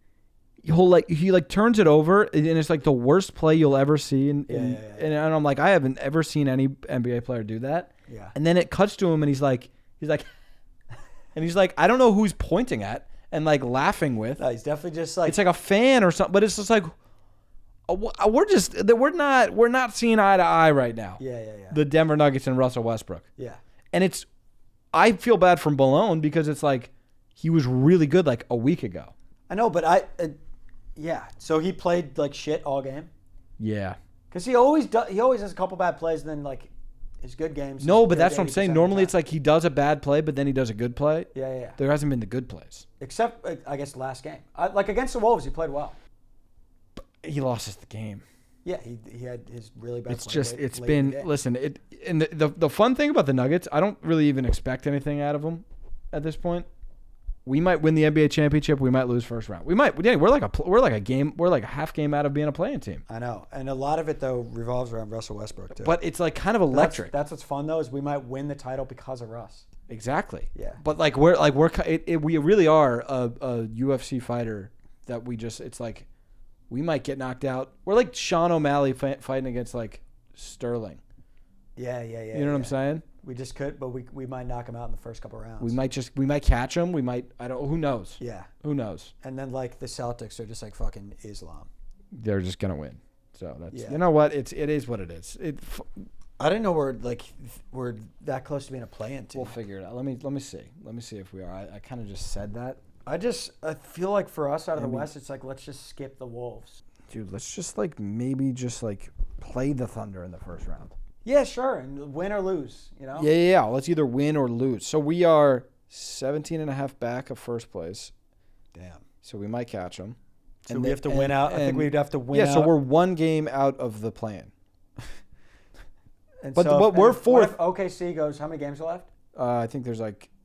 he turns it over and it's like the worst play you'll ever see. And I'm like, I haven't ever seen any NBA player do that. Yeah. And then it cuts to him and he's like, and he's like, I don't know who he's pointing at and like laughing with. No, he's definitely just like, it's like a fan or something, but it's just like, we're not seeing eye to eye right now. Yeah. The Denver Nuggets and Russell Westbrook. Yeah. And I feel bad for Malone because it's like he was really good like a week ago. I know, but yeah. So he played like shit all game. Yeah. Because he always has a couple bad plays and then like his good games. No, but that's what I'm saying. Normally it's like he does a bad play, but then he does a good play. Yeah. There hasn't been the good plays. Except, I guess, last game. Like against the Wolves, he played well. But he lost us the game. Yeah, he had his really bad. It's just it's been listen. And the fun thing about the Nuggets, I don't really even expect anything out of them at this point. We might win the NBA championship. We might lose first round. We might. Danny, we're like a half game out of being a playing team. I know, and a lot of it though revolves around Russell Westbrook too. But it's like kind of electric. That's what's fun though, is we might win the title because of Russ. Exactly. Yeah. But like we really are a UFC fighter that we just. It's like we might get knocked out. We're like Sean O'Malley fighting against like Sterling. Yeah. You know what I'm saying? We just could, but we might knock him out in the first couple rounds. We might catch him. Who knows? Yeah. Who knows? And then like the Celtics are just like fucking Islam. They're just gonna win. So that's you know what? It is what it is. I didn't know we're that close to being a play-in team. We'll figure it out. Let me see. Let me see if we are. I kind of just said that. I feel like for us out of the West, it's like let's just skip the Wolves. Dude, let's just maybe play the Thunder in the first round. Yeah, sure, and win or lose, you know? Yeah. Let's either win or lose. So we are 17.5 back of first place. Damn. So we might catch them. So we have to win out. I think we'd have to win out. Yeah, so we're one game out of the play-in. But so we're fourth. What if OKC goes, how many games are left? I think there's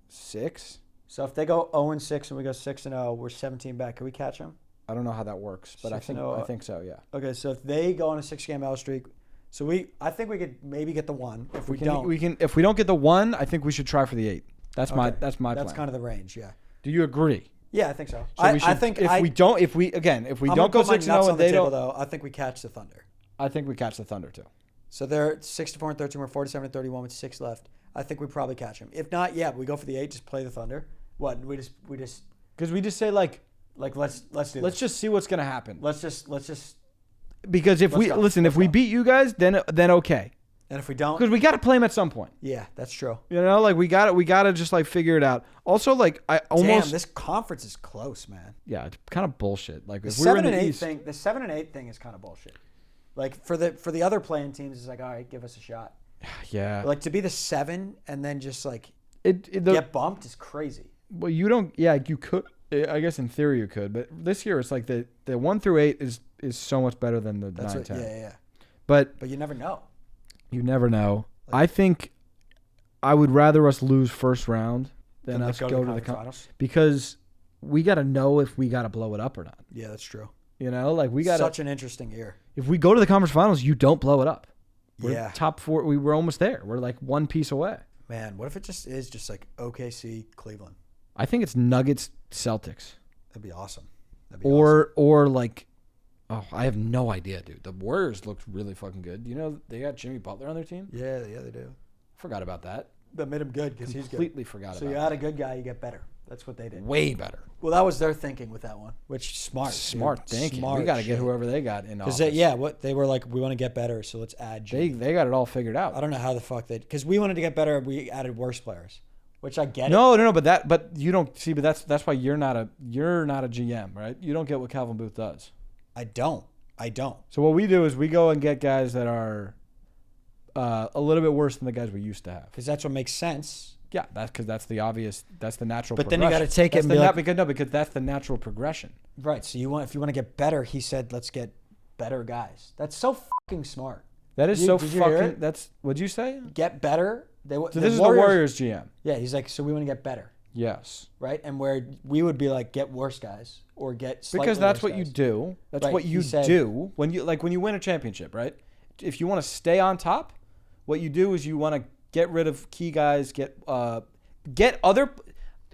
6. So if they go 0-6 and we go 6-0, we're 17 back. Can we catch them? I don't know how that works, but I think so, yeah. Okay, so if they go on a 6-game L streak, so I think we could maybe get the 1. If we don't, if we don't get the 1, I think we should try for the 8. That's my plan. That's kind of the range, yeah. Do you agree? Yeah, I think so. I think if we don't go 6-0 and they don't, though, I think we catch the Thunder. I think we catch the Thunder too. So they're 64 and 13. We're 47 and 31 with 6 left. I think we probably catch them. If not, yeah, we go for the 8. Just play the Thunder. What we just because we just say Like let's do. Let's this. just see what's gonna happen. Let's just. Because if we beat you guys, then okay. And if we don't, because we got to play them at some point. Yeah, that's true. You know, like we got to just like figure it out. Also, like damn, this conference is close, man. Yeah, it's kind of bullshit. Like the if we were in the East, the 7 and 8 thing is kind of bullshit. Like for the other playing teams, it's like, all right, give us a shot. Yeah. But like to be the 7 and then just like get bumped is crazy. Well, you don't. Yeah, you could. I guess in theory you could, but this year it's like the 1 through 8 is so much better than the 9, 10. Yeah. But you never know. You never know. I think I would rather us lose first round than us go to the finals, because we got to know if we got to blow it up or not. Yeah, that's true. You know, like we got such an interesting year. If we go to the conference finals, you don't blow it up. We're top 4. We were almost there. We're like one piece away. Man, what if it just is just like OKC, Cleveland? I think it's Nuggets, Celtics. That'd be awesome. Or like, oh, I have no idea, dude. The Warriors looked really fucking good. You know, they got Jimmy Butler on their team? Yeah, they do. Forgot about that. That made him good because he's good. Completely forgot about it. So you add a good guy, you get better. That's what they did. Way better. Well, that was their thinking with that one, which smart thinking. Smart we got to get whoever they got in office. They were like, we want to get better, so let's add Jimmy. They got it all figured out. I don't know how the fuck because we wanted to get better, we added worse players. Which I get. No, but you don't see. But that's why you're not a GM, right? You don't get what Calvin Booth does. I don't. So what we do is we go and get guys that are a little bit worse than the guys we used to have. Because that's what makes sense. Yeah, that's the obvious. That's the natural. But then you got to take it. Because that's the natural progression. Right. So if you want to get better, he said, let's get better guys. That's so fucking smart. That is so fucking. That's what'd you say? Get better. So this is the Warriors GM. Yeah, he's like, so we want to get better. Yes. Right? And where we would be like, get worse guys or get slightly because that's worse what guys. you do. That's what you do when you win a championship, right? If you want to stay on top, what you do is you want to get rid of key guys, get other.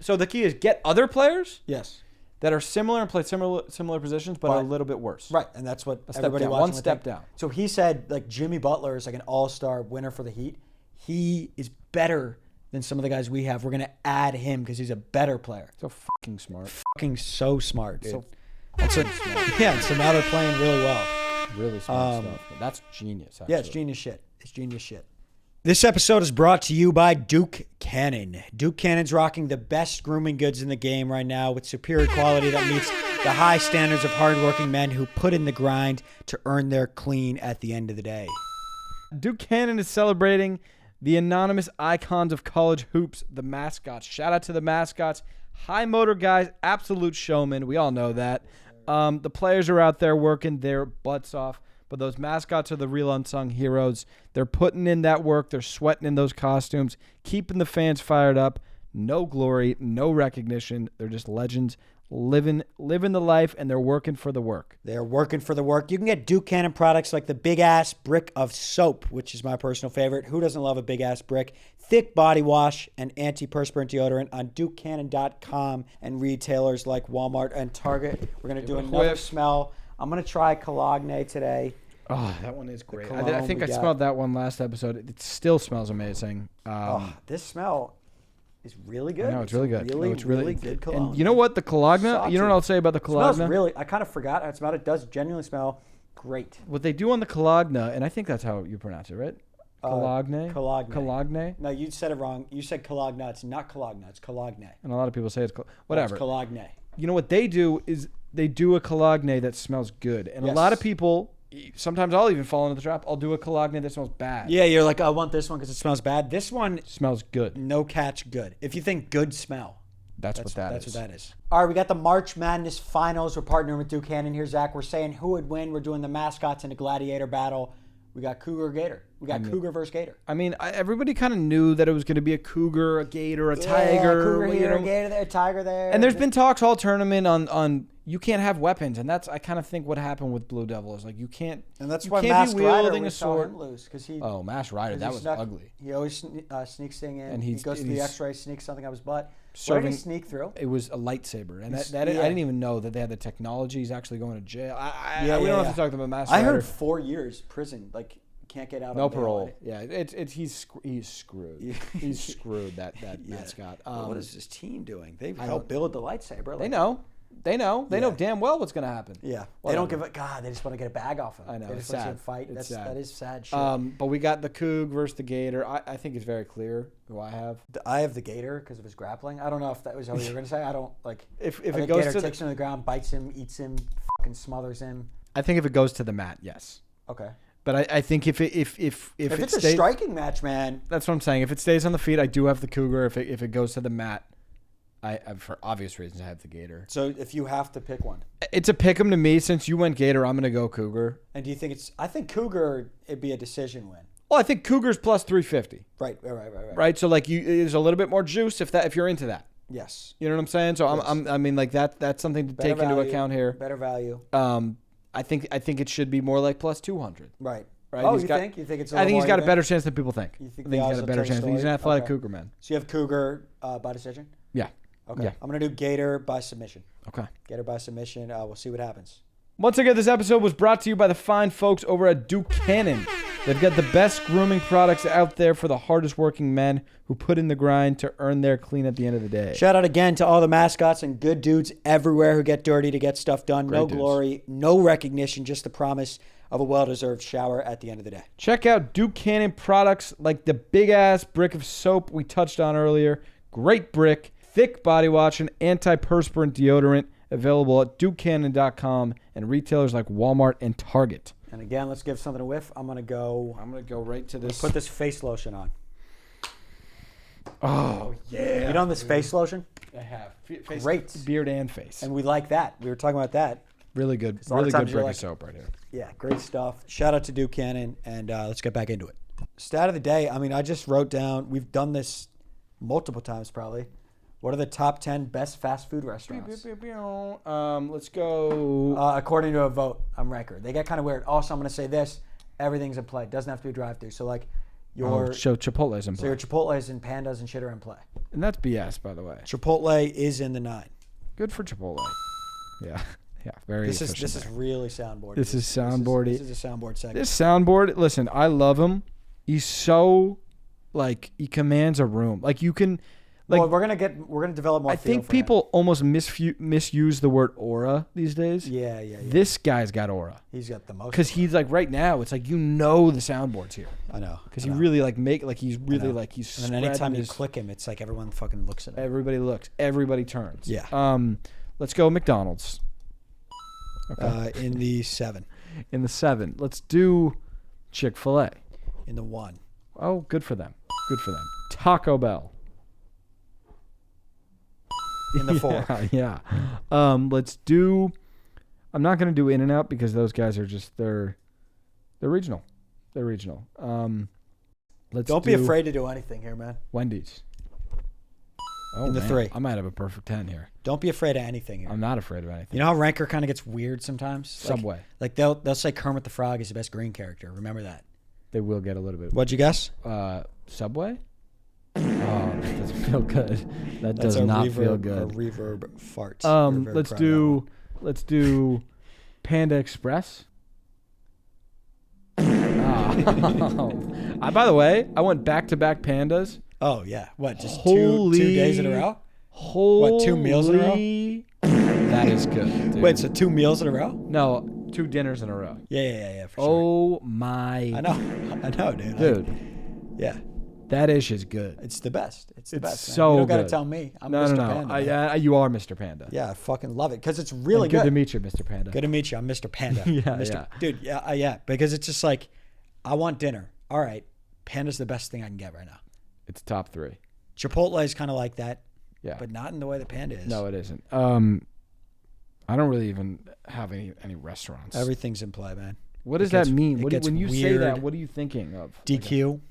So the key is get other players. Yes. That are similar and play similar positions, but a little bit worse. Right, and that's what everybody wants. One step down. So he said, like, Jimmy Butler is like an all-star winner for the Heat. He is better than some of the guys we have. We're going to add him because he's a better player. So fucking smart. Fucking so smart, dude. So now they're playing really well. Really smart stuff. That's genius, actually. Yeah, it's genius shit. This episode is brought to you by Duke Cannon. Duke Cannon's rocking the best grooming goods in the game right now with superior quality that meets the high standards of hardworking men who put in the grind to earn their clean at the end of the day. Duke Cannon is celebrating the anonymous icons of college hoops, the mascots. Shout out to the mascots. High motor guys, absolute showmen. We all know that. The players are out there working their butts off, but those mascots are the real unsung heroes. They're putting in that work. They're sweating in those costumes, keeping the fans fired up. No glory, no recognition. They're just legends. Living the life, and they're working for the work. They're working for the work. You can get Duke Cannon products like the Big Ass Brick of Soap, which is my personal favorite. Who doesn't love a Big Ass Brick? Thick body wash and antiperspirant deodorant on DukeCannon.com and retailers like Walmart and Target. We're going to do another smell. I'm going to try Cologne today. Oh, that one is great. I think I smelled that one last episode. It still smells amazing. This smell is really good. No, it's really good. It's really good cologne. And you know what? The Cologne, you know what I'll say about the Cologne? It smells really, I kind of forgot how it smelled. It does genuinely smell great. What they do on the Cologne, and I think that's how you pronounce it, right? Cologne? Cologne? No, you said it wrong. You said Cologne. It's not Cologne. It's Cologne. And a lot of people say it's whatever. It's Cologne. You know what they do is they do a Cologne that smells good. And a lot of people, sometimes I'll even fall into the trap. I'll do a Cologne that smells bad. Yeah, you're like, I want this one because it smells bad. This one smells good. No catch good. If you think good smell. That's what that is. All right, we got the March Madness Finals. We're partnering with Duke Cannon here, Zach. We're saying who would win. We're doing the mascots in a gladiator battle. We got Cougar or Gator. We got Cougar versus Gator. I mean, everybody kind of knew that it was going to be a Cougar, a Gator, a Tiger. Cougar here, a Gator there, a Tiger there. And there's been talks all tournament on you can't have weapons, and that's I kind of think what happened with Blue Devil is like you can't. And that's you why can't Masked be wielding Rider, a sword. Him loose because he. Oh, Masked Rider, that was ugly. He always sneaks thing in. And he goes to the X-ray, sneaks something out his butt. Where did he sneak through? It was a lightsaber, and I didn't even know that they had the technology. He's actually going to jail. We don't have to talk about Masked Rider. I heard 4 years prison, like. Can't get out. No parole. Yeah, he's screwed. He's screwed. That mascot. What is his team doing? They helped build the lightsaber. They know. They know. They know damn well what's going to happen. Yeah. Whatever. They don't give a God. They just want to get a bag off him. I know. They It's just want to see sad. him fight. It's sad. That is sad shit. But we got the Coug versus the Gator. I think it's very clear who I have. I have the Gator because of his grappling. I don't know if that was what you were going to say. I don't like. If I it think goes Gator to takes him to the ground, bites him, eats him, fucking smothers him. I think if it goes to the mat, yes. Okay. But I think if If it it's a stays, striking match, man. that's what I'm saying. If it stays on the feet, I do have the Cougar. If it goes to the mat, I for obvious reasons I have the Gator. So if you have to pick one, It's a pick 'em to me. Since you went Gator, I'm gonna go Cougar. and do you think it's? I think Cougar it'd be a decision win. Well, I think Cougar's plus 350. Right. Right. So like there's a little bit more juice if you're into that. Yes. You know what I'm saying? So Yes. I mean like that's something to take into account here. Better value. I think it should be more like plus 200. Right. Right. Oh, He's you got- think? You think it's? I think he's got a better chance than people think. You think I the think he's odds got a will better tell the chance. He's an story? athletic Okay. Cougar man. So you have Cougar by decision. Yeah. Okay. Yeah. I'm gonna do Gator by submission. Okay. Gator by submission. We'll see what happens. Once again, this episode was brought to you by the fine folks over at Duke Cannon. They've got the best grooming products out there for the hardest working men who put in the grind to earn their clean at the end of the day. Shout out again to all the mascots and good dudes everywhere who get dirty to get stuff done. Great No dudes. glory, no recognition, just the promise of a well-deserved shower at the end of the day. Check out Duke Cannon products like the big-ass brick of soap we touched on earlier. Great brick, thick body wash, and antiperspirant deodorant available at dukecannon.com and retailers like Walmart and Target. And again, let's give something a whiff. I'm gonna go right to this. put this face lotion on. Oh, yeah. You know this face lotion? I have. Face, Great. beard and face. And we like that. We were talking about that. Really good. a lot of Really times good you're brick like- of soap right here. Yeah, great stuff. Shout out to Duke Cannon, and let's get back into it. Stat of the day. I mean, I just wrote down, we've done this multiple times probably. What are the top 10 best fast food restaurants? Let's go. According to a vote, I'm ranker. They get kind of weird. Also, I'm going to say this. Everything's in play. Doesn't have to be a drive-thru. So, like, your So Chipotle's in so play. your Chipotle's and Pandas and shit are in play. And that's BS, by the way. Chipotle is in the 9. Good for Chipotle. Yeah. Yeah. Very This is efficient there. really soundboard. This is soundboardy. This is a soundboard segment. This soundboard, listen, I love him. He's so, like, he commands a room. Like, you can, like, well, we're gonna develop more. I feel think for him. people almost misuse the word aura these days. Yeah. This guy's got aura. He's got the most. Because he's, like, right now, it's like, the soundboard's here. I know. Because he really, like, he's really, like, he's And then anytime you spreading his- click him, it's like everyone fucking looks at him. Everybody looks. Everybody turns. Yeah. Let's go McDonald's. Okay. In the 7. In the 7. Let's do Chick-fil-A. In the 1. Oh, good for them. Good for them. Taco Bell. In the 4. Yeah. Let's do. I'm not going to do In-N-Out because those guys are just they're regional. They're regional. Let's Don't be afraid to do anything here, man. Wendy's. Oh, In the man. 3. I might have a perfect 10 here. Don't be afraid of anything here. I'm not afraid of anything. You know how Ranker kind of gets weird sometimes? Subway. Like they'll say Kermit the Frog is the best green character. Remember that. They will get a little bit. What'd you guess? Subway? Oh, that doesn't feel good. That That's does a not reverb, feel A good. reverb fart. Let's do Panda Express. By the way, I went back-to-back Pandas. Oh yeah. What? Just Holy- 2 days in a row? Holy, 2 meals in a row? That is good. Dude. Wait, so 2 meals in a row? No, 2 dinners in a row. Yeah, for sure. Oh my. I know, dude. Dude, Yeah. that ish is good. It's the best. It's the It's best. Man. so You don't gotta good. tell me. I'm No, Mr. no. Panda. man. You are Mr. Panda. Yeah, I fucking love it because it's really And good good. to meet you, Mr. Panda. Good to meet you. I'm Mr. Panda. Yeah, Mr. yeah. Dude, yeah, because it's just like, I want dinner. All right, Panda's the best thing I can get right now. It's top 3. Chipotle is kind of like that, Yeah. but not in the way that Panda is. No, it isn't. I don't really even have any restaurants. Everything's in play, man. What does It that gets- mean? it When gets you say weird. that, what are you thinking of? DQ.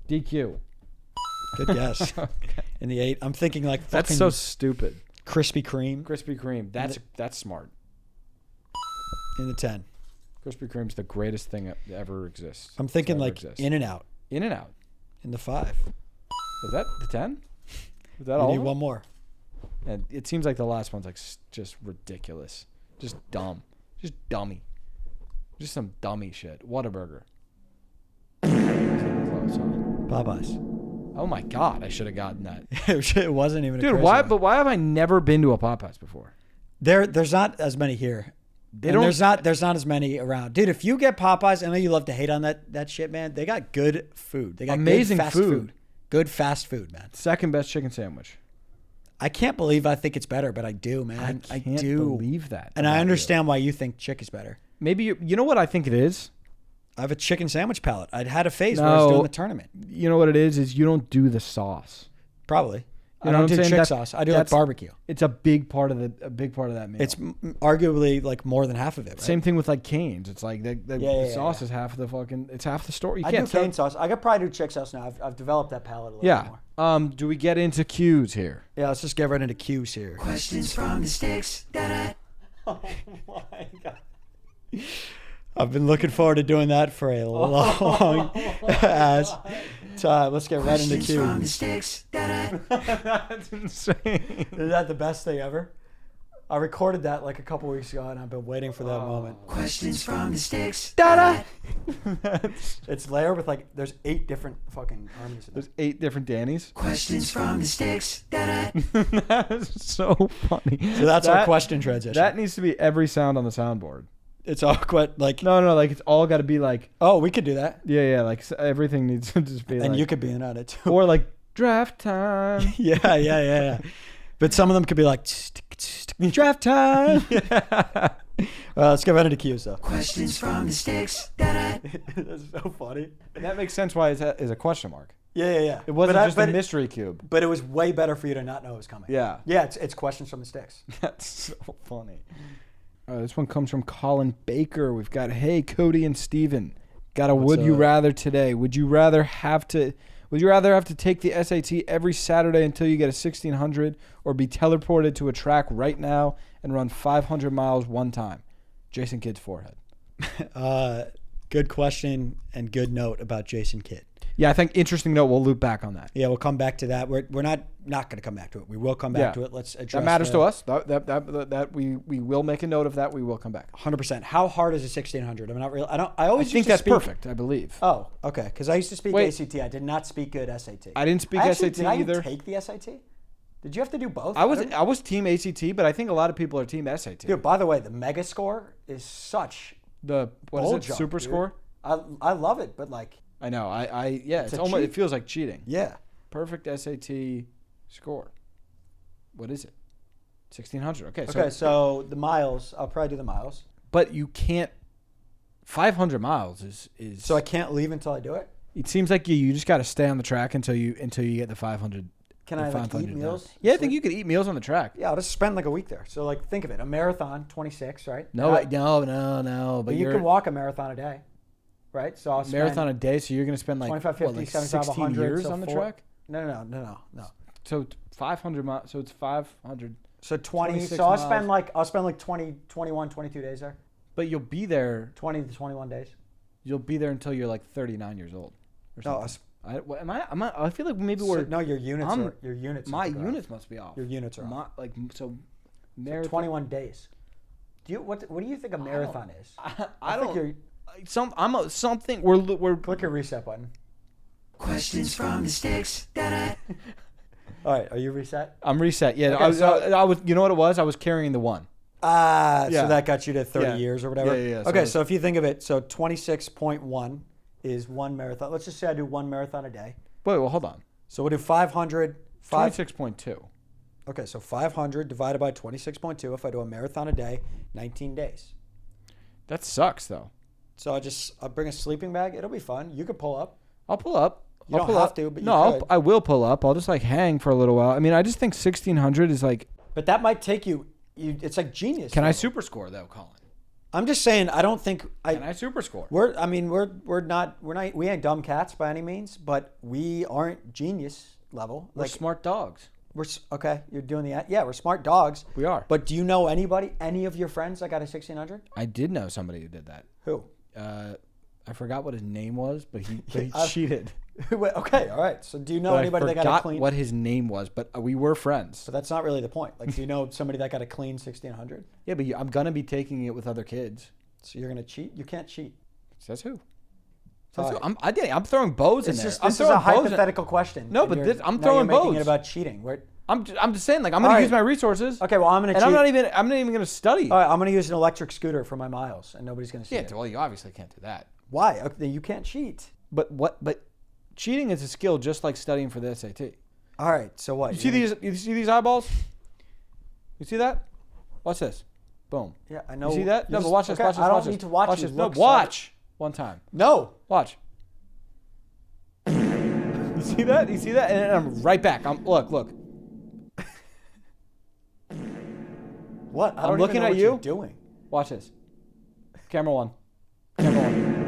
DQ. Good guess. In the 8, I'm thinking like fucking That's so stupid. Krispy Kreme. Krispy Kreme. That's smart. In the 10. Krispy Kreme's the greatest thing that ever exists. I'm thinking to ever like exist. In-N-Out. In-N-Out. In the 5. Is that the 10? Is that You all? need of them? one more. And it seems like the last one's like just ridiculous. Just dumb. Just dummy. Just some dummy shit. Whataburger. Popeyes. Oh my god, I should have gotten that. It wasn't even a Dude, crazy why one. but why have I never been to a Popeyes before? There's not as many here. There's not as many around, dude. If you get Popeyes, I know you love to hate on that shit, man. They got good food. They got amazing good fast food. Good fast food, man. Second best chicken sandwich. I can't believe I think it's better, but I do, man. I can't believe that. And I understand why you think chick is better. Maybe you know what I think it is? I have a chicken sandwich palate. I'd had a phase where I was doing the tournament. You know what it is you don't do the sauce. Probably. You I know don't do what I'm saying? chick sauce. I do like barbecue. It's a big part of that meal. It's arguably like more than half of it. Right? Same thing with like Cane's. It's like the sauce is half of the fucking. It's half the story. I do cane sauce. I could probably do chick sauce now. I've developed that palate a little bit more. Do we get into cues here? Yeah, let's just get right into cues here. Questions from the sticks. Oh my god. I've been looking forward to doing that for a long ass time. Let's get right into cues. From the sticks. That's insane. Is that the best thing ever? I recorded that like a couple weeks ago, and I've been waiting for that moment. Questions from the sticks. It's layered with like there's 8 different fucking harmonies. There's 8 different Dannies. Questions from the sticks. That's so funny. So that's our question transition. That needs to be every sound on the soundboard. It's awkward. Like no, like it's all got to be like. Oh, we could do that. Yeah. Like everything needs to just be. And like, you could be in on it too. Or like draft time. Yeah. But some of them could be like draft time. Let's get right into cues though. Questions from the sticks. That's so funny. And that makes sense why it's a question mark. Yeah. It wasn't just a mystery cube. But it was way better for you to not know it was coming. Yeah. Yeah, it's questions from the sticks. That's so funny. This one comes from Colin Baker. We've got, hey, Cody and Steven. Got a would you rather today. Would you rather have to take the SAT every Saturday until you get a 1600 or be teleported to a track right now and run 500 miles one time? Jason Kidd's forehead. Good question and good note about Jason Kidd. Yeah, I think interesting note. We'll loop back on that. Yeah, we'll come back to that. We're not going to come back to it. We will come back to it. Let's address that matters to us. That we will make a note of that. We will come back. 100%. How hard is a 1600? I'm not real. I think that's perfect. I believe. Oh, okay. Because I used to speak ACT. I did not speak good SAT. I didn't speak SAT did either. I take the SAT? Did you have to do both? I was team ACT, but I think a lot of people are team SAT. Dude, by the way, the mega score is such what is it? jump, Super dude. Score. I love it, but like. I know. It's almost. It feels like cheating. Yeah. Perfect SAT score. What is it? 1600. Okay. So the miles. I'll probably do the miles. But you can't. 500 miles is. So I can't leave until I do it. It seems like you just got to stay on the track until you get the 500. Can I like eat meals? Yeah, I think you could eat meals on the track. Yeah, I'll just spend like a week there. So like, think of it: a marathon, 26, right? No. But you can walk a marathon a day. Right, so I'll spend marathon a day. So you're going to spend like 25, 50, like 75, 16 100, years so on the track. No. So 500 miles. So it's 500. So 20. So I'll spend like 20, 21, 22 days there. But you'll be there 20 to 21 days. You'll be there until you're like 39 years old. Or something. I feel like maybe we're. No, your units. My units must be off. Your units are off. Like so. So 21 days. What do you think a marathon is? I don't. Think something. We're click your reset button. Questions from the sticks. All right, are you reset? I'm reset. Yeah, Okay, I was. You know what it was? I was carrying the one. So that got you to 30 years or whatever. Yeah. Okay, so if you think of it, so 26.1 is one marathon. Let's just say I do one marathon a day. Wait, well, hold on. So we'll do 500. 26.2. Okay, so 500 divided by 26.2. If I do a marathon a day, 19 days. That sucks, though. So I'll bring a sleeping bag. It'll be fun. You could pull up. I'll pull up. You don't have to, but you could. I will pull up. I'll just like hang for a little while. I mean, I just think 1600 is like. But that might take you. It's like genius. Can I super score though, Colin? I'm just saying. I don't think. Can I super score? We ain't dumb cats by any means, but we aren't genius level. We're smart dogs. We're okay. You're doing we're smart dogs. We are. But do you know any of your friends that got a 1600? I did know somebody who did that. Who? I forgot what his name was, but he cheated. Okay, all right. So do you know anybody that got a clean? What his name was, but we were friends. But that's not really the point. Like, do you know somebody that got a clean 1600? Yeah, but I'm gonna be taking it with other kids. So you're gonna cheat? You can't cheat. Says who? I'm throwing bows in there. This is a hypothetical question. No, but I'm throwing bows. Making it about cheating. I'm just saying, like, I'm going to use my resources. Okay, well, I'm going to cheat. And I'm not even going to study. All right, I'm going to use an electric scooter for my miles, and nobody's going to see it. Yeah, well, you obviously can't do that. Why? Okay, you can't cheat. But cheating is a skill just like studying for the SAT. All right, so what? You see these eyeballs? You see that? Watch this. Boom. Yeah, I know. You see that? No, but watch this. Watch this. I don't watch need this. to watch Watch you this. No, look watch. One time. No. Watch. You see that? You see that? And I'm right back. Look. What? I'm looking at you. You're doing. Watch this. Camera one.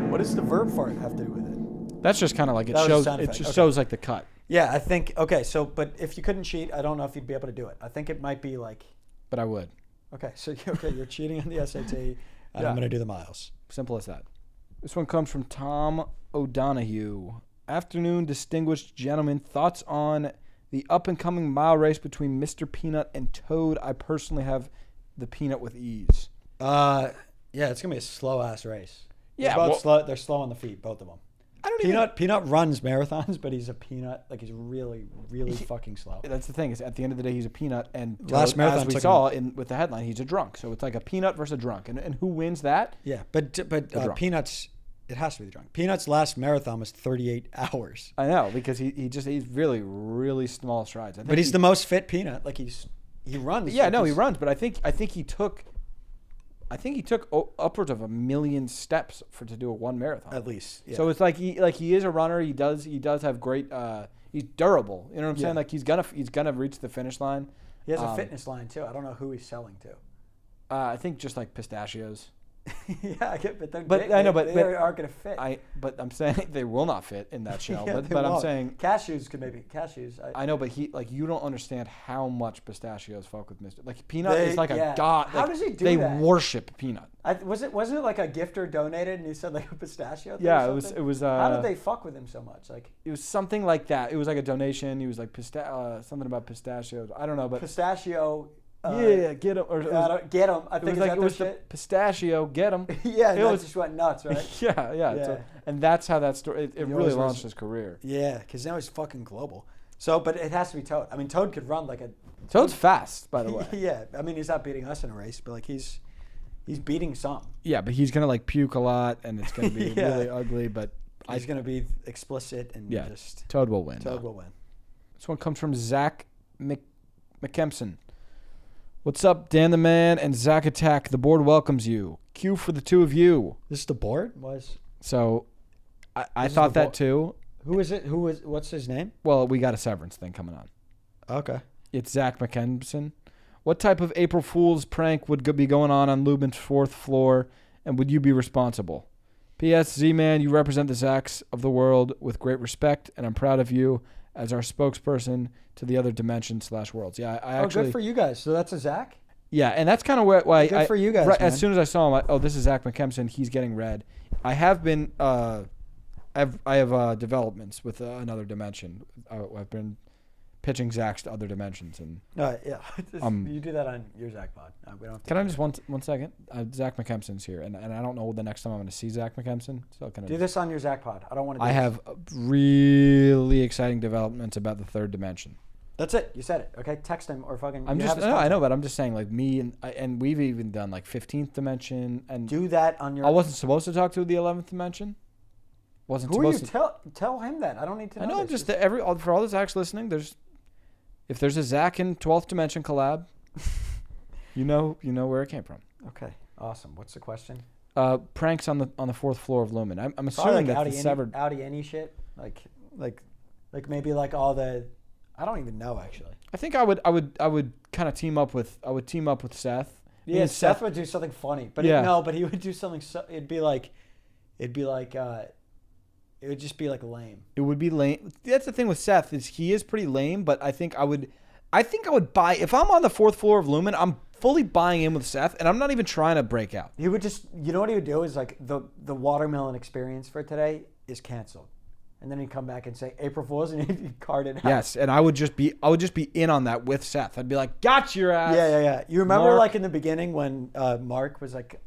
What does the verb fart have to do with it? That's just kind of like it That was a shows. sound It effect. just Okay. shows like the cut. Yeah, I think. Okay, so but if you couldn't cheat, I don't know if you'd be able to do it. I think it might be like. But I would. Okay, so you're cheating on the SAT, and Yeah. I'm gonna do the miles. Simple as that. This one comes from Tom O'Donohue. Afternoon, distinguished gentlemen. Thoughts on the up-and-coming mile race between Mr. Peanut and Toad? I personally have the Peanut with ease. Yeah, it's gonna be a slow ass race. Yeah, they're both well- slow. They're slow on the feet, both of them. I don't even... Peanut runs marathons, but he's a peanut. Like he's really, really fucking slow. That's the thing. Is at the end of the day, he's a peanut, and Toad, Last marathon as we took saw with the headline, he's a drunk. So it's like a peanut versus a drunk, and who wins that? Yeah, but drunk. Peanuts. It has to be the drunk. Peanuts' last marathon was 38 hours. I know because he's really really small strides. I think But he's the most fit peanut. Like he runs. Yeah, like no, he he's- runs, but I think he took upwards of 1 million steps to do a one marathon. at least. Yeah. So it's like he is a runner. He does have great. He's durable. You know what I'm saying? Yeah. Like he's gonna reach the finish line. he has a fitness line too. I don't know who he's selling to. I think just like pistachios. Yeah, I get, I know, but they aren't gonna fit. But I'm saying they will not fit in that shell. Yeah, but they I'm won't. saying cashews could maybe cashews. I know, but you don't understand how much pistachios fuck with Mr. Like Peanut They- is like yeah. a god. How like, does he do they that? worship Peanut. Wasn't it like a gifter donated and he said like a pistachio? Thing Yeah, or it was. something? It was. How did they fuck with him so much? Like It was something like that. It was like a donation. He was like something about pistachios. I don't know, but pistachio. get him. Or it was, Get him. I it think was like that it was the shit? pistachio. Get him. Yeah, it that was- just went nuts, right? Yeah. Yeah. So, and that's how that story. It really always launched was- his career. Yeah, because now he's fucking global. So, but it has to be Toad. I mean, Toad could run like a. Toad's fast, by the way. Yeah, I mean he's not beating us in a race, but like he's beating some. Yeah, but he's gonna like puke a lot, and it's gonna be Yeah. really ugly. But He's gonna be explicit and yeah, just Toad will win. Toad though. will win. This one comes from Zach McKempson. What's up, Dan the Man and Zach Attack? The board welcomes you. Q for the two of you. This is the board was. So, I This is thought the that board. too. Who is it? What's his name? Well, we got a severance thing coming on. Okay. It's Zach McKempson. What type of April Fool's prank would be going on Lubin's fourth floor, and would you be responsible? P.S. Z-Man, you represent the Zachs of the world with great respect, and I'm proud of you as our spokesperson to the other dimension/worlds. Yeah, I actually. Good for you guys. So that's a Zach. Yeah, and that's kind of why. Good for you guys, Right, man. as soon as I saw him, this is Zach McKempson. He's getting read. I have been. I have developments with another dimension. I've been pitching Zachs to other dimensions, and Yeah. You do that on your Zach pod. We don't. Have to can I just one second? Zach McKempson's here, and I don't know the next time I'm going to see Zach McKempson. So can I do this on your Zach pod? I don't want to. I have really exciting developments about the third dimension. That's it. You said it. Okay. Text him or fucking. I'm you just have his no, I contact. know, but I'm just saying like me and we've even done like 15th dimension, and Do that on your. I wasn't supposed to talk to the 11th dimension. Wasn't Who are you? supposed to. Tell him that. I don't need to know. I know. I'm this. just for all the Zachs listening. If there's a Zach and 12th dimension collab, you know where it came from. Okay. Awesome. What's the question? Pranks on the fourth floor of Lumen. I'm Probably assuming like that the severed. Audi any shit. Like maybe like all the. I don't even know actually. I think I would kind of team up with Seth. Me Yeah, and Seth would do something funny, but Yeah. but he would do something. It'd be like, it would just be like lame. It would be lame. That's the thing with Seth is he is pretty lame, but I think I would buy if I'm on the fourth floor of Lumen. I'm fully buying in with Seth, and I'm not even trying to break out. He would just, you know what he would do is like the watermelon experience for today is canceled, and then he'd come back and say April Fools, and he'd card it out. Yes, and I would just be in on that with Seth. I'd be like, "Got your ass." Yeah. You remember Mark. like in the beginning when Mark was like,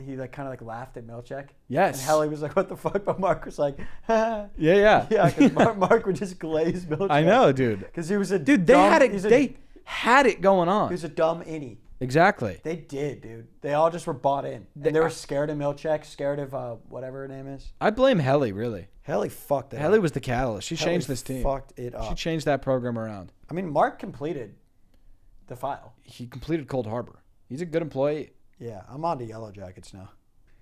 he like kind of like laughed at Milchek. Yes. And Helly was like, "What the fuck?" But Mark was like, Yeah. yeah, because Mark would just glaze Milchek. I know, dude. Because he was a Dude, dumb, he's a had it going on. He was a dumb innie. Exactly. They did, dude. They all just were bought in. And they were scared of Milchek, scared of whatever her name is. I blame Helly, really. Helly fucked it Helly up. was the catalyst. She changed this team. Fucked it up. She changed that program around. I mean, Mark completed the file. He completed Cold Harbor. He's a good employee. Yeah, I'm on to Yellow Jackets now.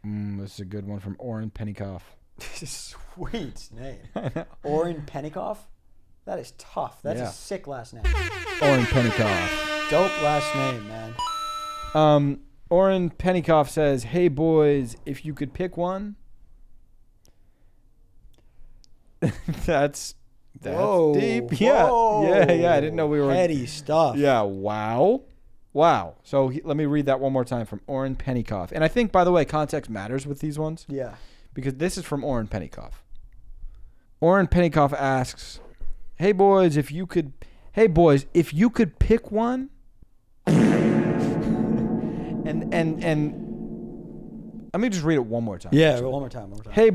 This is a good one from Oren Pennycoff. Sweet name. Oren Pennycoff? That is tough. That's a sick last name. Oren Pennycoff. Dope last name, man. Oren Pennycoff says, "Hey boys, if you could pick one." that's Whoa, deep. Yeah. I didn't know we were heady stuff. Yeah. Wow. So let me read that one more time from Oren Pennycoff. And I think, by the way, context matters with these ones. Yeah. Because this is from Oren Pennycoff. Oren Pennycoff asks, "Hey boys, if you could pick one." and let me just read it one more time. Yeah, one more time. Hey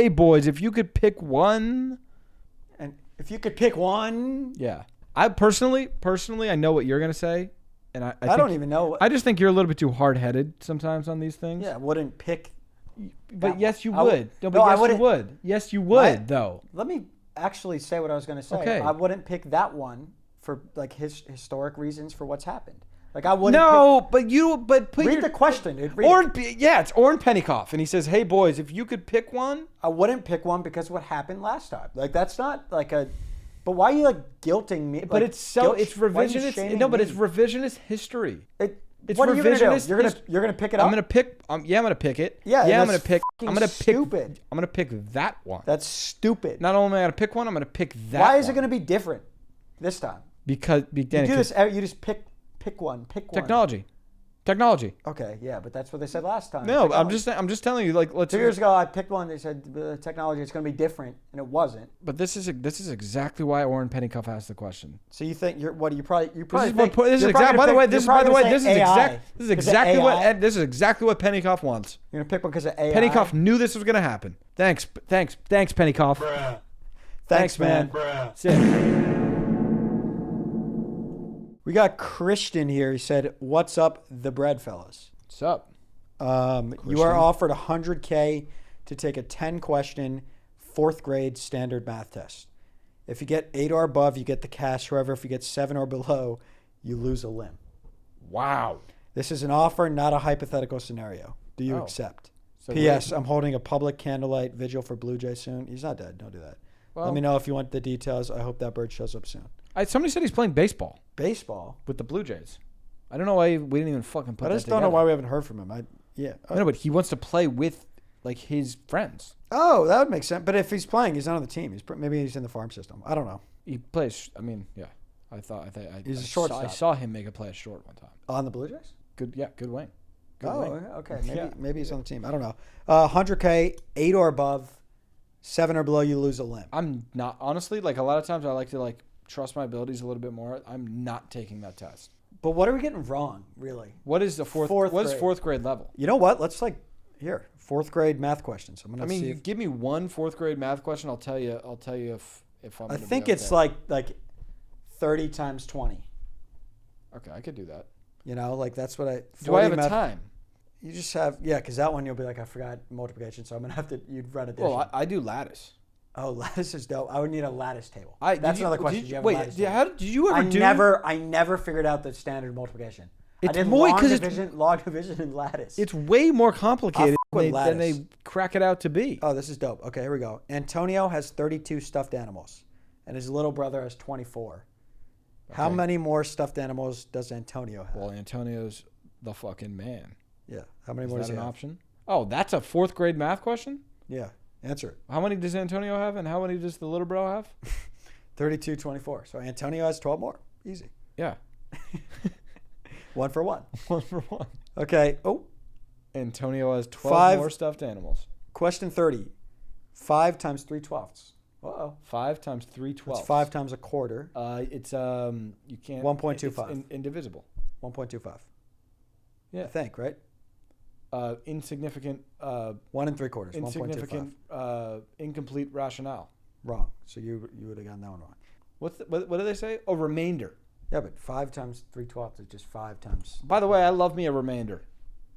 boys, if you could pick one. And if you could pick one. Yeah. I personally, I know what you're gonna say, and I don't even know. I just think you're a little bit too hard-headed sometimes on these things. Yeah, wouldn't pick. But yes, you would. You would. Yes, you would, though. Let me actually say what I was gonna say. Okay. I wouldn't pick that one for like his historic reasons for what's happened. Like I wouldn't. Read the question, dude. It's Oren Pennycoff, and he says, "Hey boys, if you could pick one." I wouldn't pick one because of what happened last time. Like that's not like a. But why are you like guilting me? But it's revisionist. No, but it's revisionist history. What are you gonna do? You're gonna pick it up. I'm gonna pick. I'm gonna pick it. Yeah, I'm gonna pick. Stupid. I'm gonna pick that one. That's stupid. Not only am I gonna pick one, I'm gonna pick that. Why is it gonna be different this time? Because you do this. You just pick one. Technology. Okay, yeah, but that's what they said last time. No, technology. I'm just telling you. Like, 2 years ago, I picked one. They said the technology is going to be different, and it wasn't. But this is exactly why Oren Pennycoff asked the question. So you think you probably this is exactly what Pennycoff wants. You're gonna pick one because of AI. Pennycoff knew this was gonna happen. Thanks, Pennycoff. Bruh. Thanks, man. Bruh. We got Christian here. He said, "What's up, the bread fellas? What's up?" You are offered $100K to take a 10-question 4th grade standard math test. If you get 8 or above, you get the cash. However, if you get 7 or below, you lose a limb. Wow. This is an offer, not a hypothetical scenario. Do you accept? So P.S. I'm holding a public candlelight vigil for Blue Jay soon. He's not dead. Don't do that. Well, let me know if you want the details. I hope that bird shows up soon. Somebody said he's playing baseball. Baseball? With the Blue Jays. I don't know why we didn't even fucking put that together. I just don't know why we haven't heard from him. I know, but he wants to play with, like, his friends. Oh, that would make sense. But if he's playing, he's not on the team. Maybe he's in the farm system. I don't know. He plays. I mean, yeah. He's a shortstop. I saw him make a play at short one time. On the Blue Jays? Good wing. Okay. Maybe he's on the team. I don't know. 100K, 8 or above, 7 or below, you lose a limb. I'm not, honestly, like, a lot of times I like to, like, trust my abilities a little bit more. I'm not taking that test. But what are we getting wrong, really? What is the fourth grade level? You know what? Let's 4th grade math questions. Give me one 4th grade math question. I'll tell you if I'm. I think it's like 30 times 20. Okay, I could do that. You know, like that's what I. Do I have a time? You just have because that one you'll be like, I forgot multiplication, so I'm gonna have to. You'd run addition. Well, I do lattice. Oh, lattice is dope. I would need a lattice table. That's another question. Did you ever I never figured out the standard multiplication. It's I did more log division, and lattice. It's way more complicated than they crack it out to be. Oh, this is dope. Okay, here we go. Antonio has 32 stuffed animals, and his little brother has 24. Okay. How many more stuffed animals does Antonio have? Well, Antonio's the fucking man. Yeah. How many more does he have? Is that an option? Oh, that's a 4th grade math question? Yeah. Answer it. How many does Antonio have, and how many does the little bro have? 32, 24. So Antonio has 12 more. Easy. Yeah. 1 for 1. 1 for 1. Okay. Oh. Antonio has 12 more stuffed animals. Question 30. 5 times 3/12. Uh-oh. 5 times 3/12. It's 5 times a quarter. It's you can't. 1.25. It's indivisible. 1.25. Yeah. I think, right? Insignificant. 1 3/4. Insignificant. Incomplete rationale. Wrong. So you would have gotten that one wrong. What do they say? A remainder. Yeah, but 5 times 3/12 is just 5 times. By the way, I love me a remainder.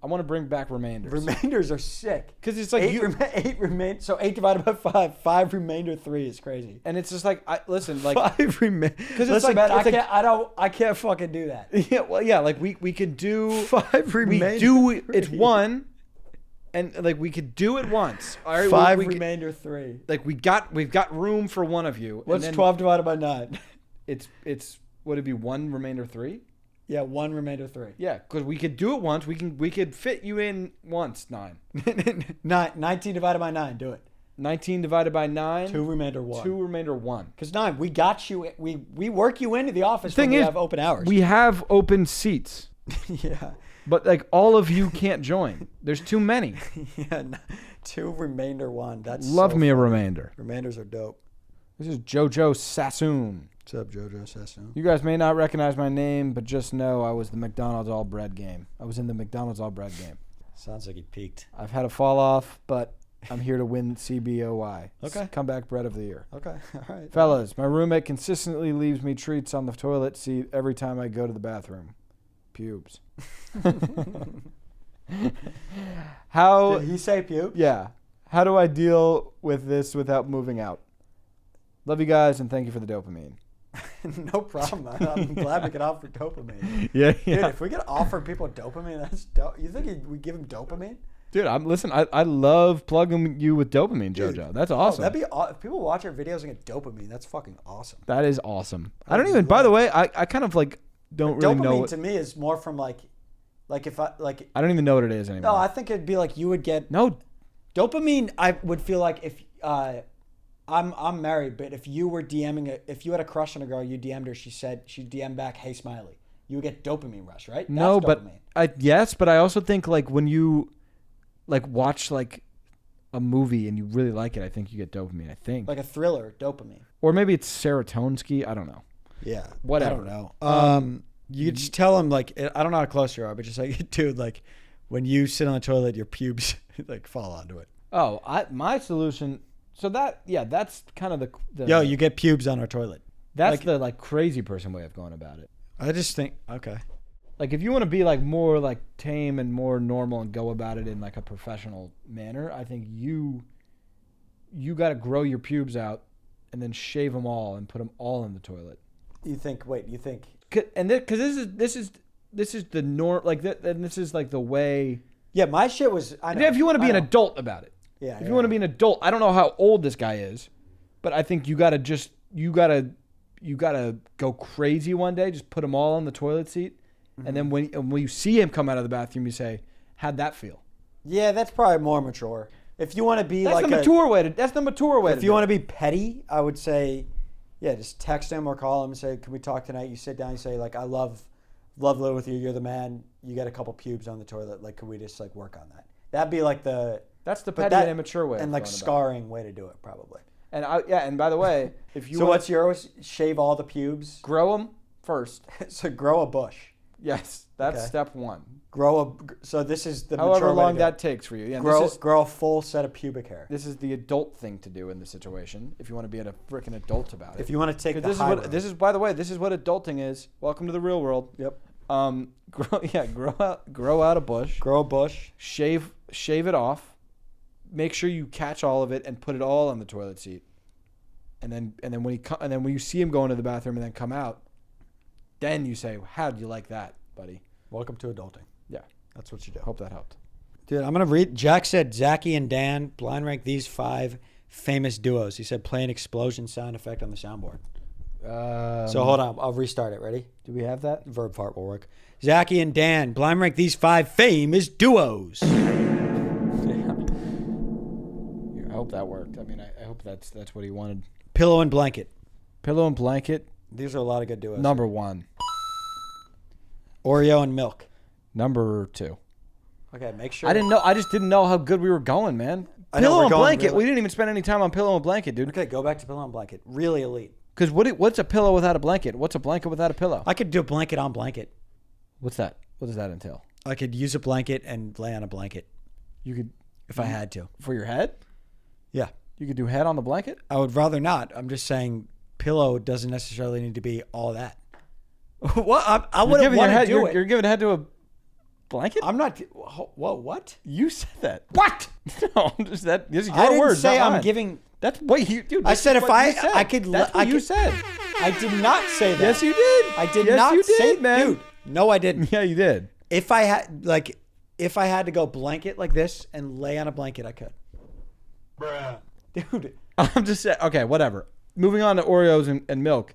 I want to bring back remainders. Remainders are sick. Because it's like 8 remain. So 8 divided by 5. 5 remainder 3 is crazy. And it's just like, listen, like 5 remainder. Because it's like, man, it's I can't fucking do that. Yeah, well, yeah, like we could do 5 remainder. We do it's 1, and like we could do it once. All right, 5 remainder 3. Like we've got room for one of you. What's 12 divided by 9? It's would it be 1 remainder 3? Yeah, 1 remainder 3. Yeah, because we could do it once. We could fit you in once. 9. 19 divided by 9. Do it. 19 divided by 9. 2 remainder 1. 2 remainder 1. Because 9, we got you. We work you into the office when we have open hours. We have open seats. Yeah. But like all of you can't join. There's too many. Yeah. 2 remainder 1. That's love so me funny. a remainder. Remainders are dope. This is JoJo Sassoon. What's up, JoJo Sassoon? You guys may not recognize my name, but just know I was the McDonald's All Bread game. I was in the McDonald's All Bread game. Sounds like he peaked. I've had a fall off, but I'm here to win CBOY. Okay. Comeback Bread of the Year. Okay. All right. Fellas, my roommate consistently leaves me treats on the toilet seat every time I go to the bathroom. Pubes. How? Did he say pubes? Yeah. How do I deal with this without moving out? Love you guys and thank you for the dopamine. No problem. I'm glad we could offer dopamine. Yeah. Dude, if we could offer people dopamine, that's dope. You think we give them dopamine? Dude, I love plugging you with dopamine, JoJo. Dude, that's awesome. That'd be if people watch our videos and get dopamine. That's fucking awesome. That is awesome. I don't even. By the way, I kind of like don't really know. Dopamine to me is more from like if I like. I don't even know what it is anymore. No, I think it'd be like you would get no dopamine. I would feel like if I'm married, but if you were DMing if you had a crush on a girl, you DM'd her, she DM'd back, "Hey, smiley," you would get dopamine rush, right? No, That's but dopamine. but I also think like when you like watch like a movie and you really like it, I think you get dopamine. I think Like a thriller, dopamine. or maybe it's serotonin. I don't know. Yeah, Whatever. I don't know. You could just tell him like I don't know how close you are, but just like, dude, like when you sit on the toilet, your pubes like fall onto it. Oh, my solution. So that's kind of the Yo, you get pubes on our toilet. That's like, the like crazy person way of going about it. I just think okay. Like if you want to be like more like tame and more normal and go about it in like a professional manner, I think you got to grow your pubes out and then shave them all and put them all in the toilet. You think? And because this is the norm, like and this is like the way. Yeah, my shit was. I know, if you want to be an adult about it. Yeah. If you want to be an adult, I don't know how old this guy is, but I think you gotta go crazy one day. Just put them all on the toilet seat, and then when you see him come out of the bathroom, you say, "How'd that feel?" Yeah, that's probably more mature. If you want to be that's the mature way. If you want to be petty, I would say, yeah, just text him or call him and say, "Can we talk tonight?" You sit down, you say, like, "I love living with you. You're the man. You got a couple pubes on the toilet. Like, could we just like work on that?" That'd be like That's the petty and immature way. And like scarring way to do it, probably. And and by the way, if you what's yours? Shave all the pubes. Grow them first. So grow a bush. Yes, that's step 1. So this is the however mature way long to that takes for you. Yeah, grow a full set of pubic hair. This is the adult thing to do in this situation. If you want to be a freaking adult about it. If you want to take the high road. This is by the way, this is what adulting is. Welcome to the real world. Yep. Grow out a bush. Grow a bush. Shave it off. Make sure you catch all of it and put it all on the toilet seat. And then when you see him go into the bathroom and then come out, then you say, "How'd you like that, buddy?" Welcome to adulting. Yeah, that's what you do. Hope that helped. Dude, I'm gonna read. Jack said Zachy and Dan blind rank these 5 famous duos. He said play an explosion sound effect on the soundboard. So hold on, I'll restart it. Ready? Do we have that? Verb fart will work. Zachy and Dan blind rank these 5 famous duos. I hope that worked. I mean, I hope that's what he wanted. Pillow and blanket. Pillow and blanket. These are a lot of good duos. Number 1. Oreo and milk. Number 2. Okay, make sure. I just didn't know how good we were going, man. Pillow and blanket. We didn't even spend any time on pillow and blanket, dude. Okay, go back to pillow and blanket. Really elite. Because what's a pillow without a blanket? What's a blanket without a pillow? I could do a blanket on blanket. What's that? What does that entail? I could use a blanket and lay on a blanket. You could, if I had to. For your head? Yeah. You could do head on the blanket? I would rather not. I'm just saying pillow doesn't necessarily need to be all that. What? I wouldn't want to do it. You're giving head to a blanket? I'm not. Whoa, what? You said that. What? No, I'm just that. This is your I didn't words, say not I'm mine. giving. That's what you, dude. I said if I could. That's what you said. I did not say that. Yes, you did. I did yes, not you did, say, man. dude. No, I didn't. Yeah, you did. If I had to go blanket like this and lay on a blanket, I could. Bruh. Dude. I'm just saying. Okay, whatever. Moving on to Oreos and milk.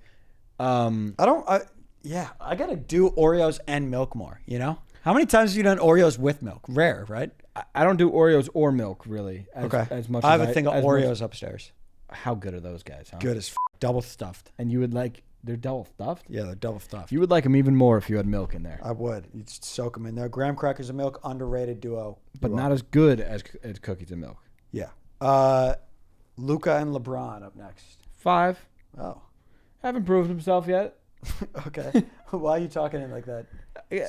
I gotta do Oreos and milk more. You know, how many times have you done Oreos with milk? Rare, right? I don't do Oreos or milk really. As much. I have as a thing of as Oreos much- upstairs. How good are those guys? Huh? Good as double stuffed. And you would like they're double stuffed. Yeah, they're double stuffed. You would like them even more if you had milk in there, I would. You just soak them in there. Graham crackers and milk, underrated duo. but not as good as cookies and milk. Yeah. Luca and LeBron up next. 5. Oh. Haven't proved himself yet. Okay. Why are you talking in like that?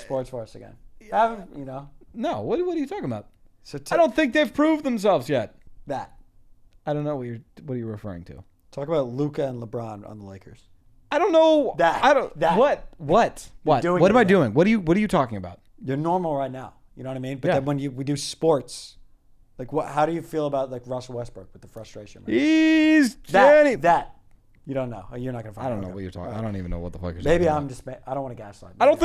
Sports for us again. Haven't, you know. No. What are you talking about? So I don't think they've proved themselves yet. that. I don't know what you're referring to. Talk about Luca and LeBron on the Lakers. I don't know. That. I don't. That. What? What? doing What am I it doing? What are you talking about? You're normal right now. You know what I mean? But Yeah. then when we do sports, like what? How do you feel about like Russell Westbrook with the frustration? Right? He's That. You don't know. You're not gonna find. I don't know what you're talking. I don't even know what the fuck you're Maybe talking I'm about. just. I don't want to gaslight. I don't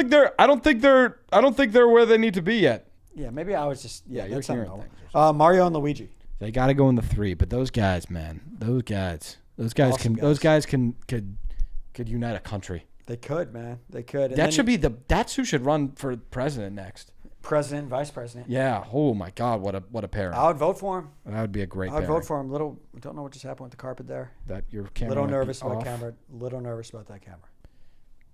think they're where they need to be yet. Yeah, maybe I was just. Yeah, you're that's hearing something. things. Mario and Luigi. They got to go in the 3, but those guys, man, those guys Awesome could unite a country. They could, man. They could. And That should be that's who should run for president next. president, vice president. Yeah. Oh my God, what a pairing. I would vote for him. That would be a great I would pairing. vote for him. Don't know what just happened with the carpet there. That your camera. Little might be nervous about off. camera. Little nervous about that camera.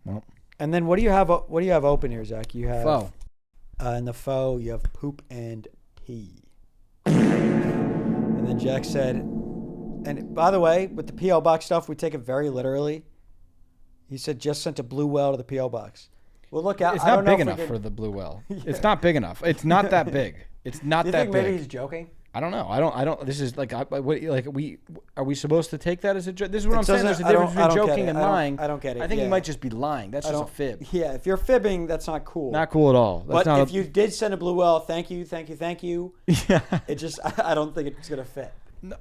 Well, And then what do you have? What do you have open here, Zach? You have Faux. In the faux. You have poop and pee. And then Jack said, and by the way, with the PO box stuff, we take it very literally. He said just sent a blue well to the PO box. Well, look, it's I not don't know big if we enough could- for the blue well. Yeah. It's not big enough. It's not that big. It's not Do you that think big. maybe he's joking? I don't know. I don't. This is like, are we supposed to take that as a joke? This is what It I'm saying. doesn't- There's a I difference don't between get joking it. and I don't- lying. I don't get it. I think Yeah. he might just be lying. That's I just a don't- fib. Yeah, if you're fibbing, that's not cool. Not cool at all. That's But not if you did send a blue well, thank you. Yeah. It just, I don't think it's gonna fit.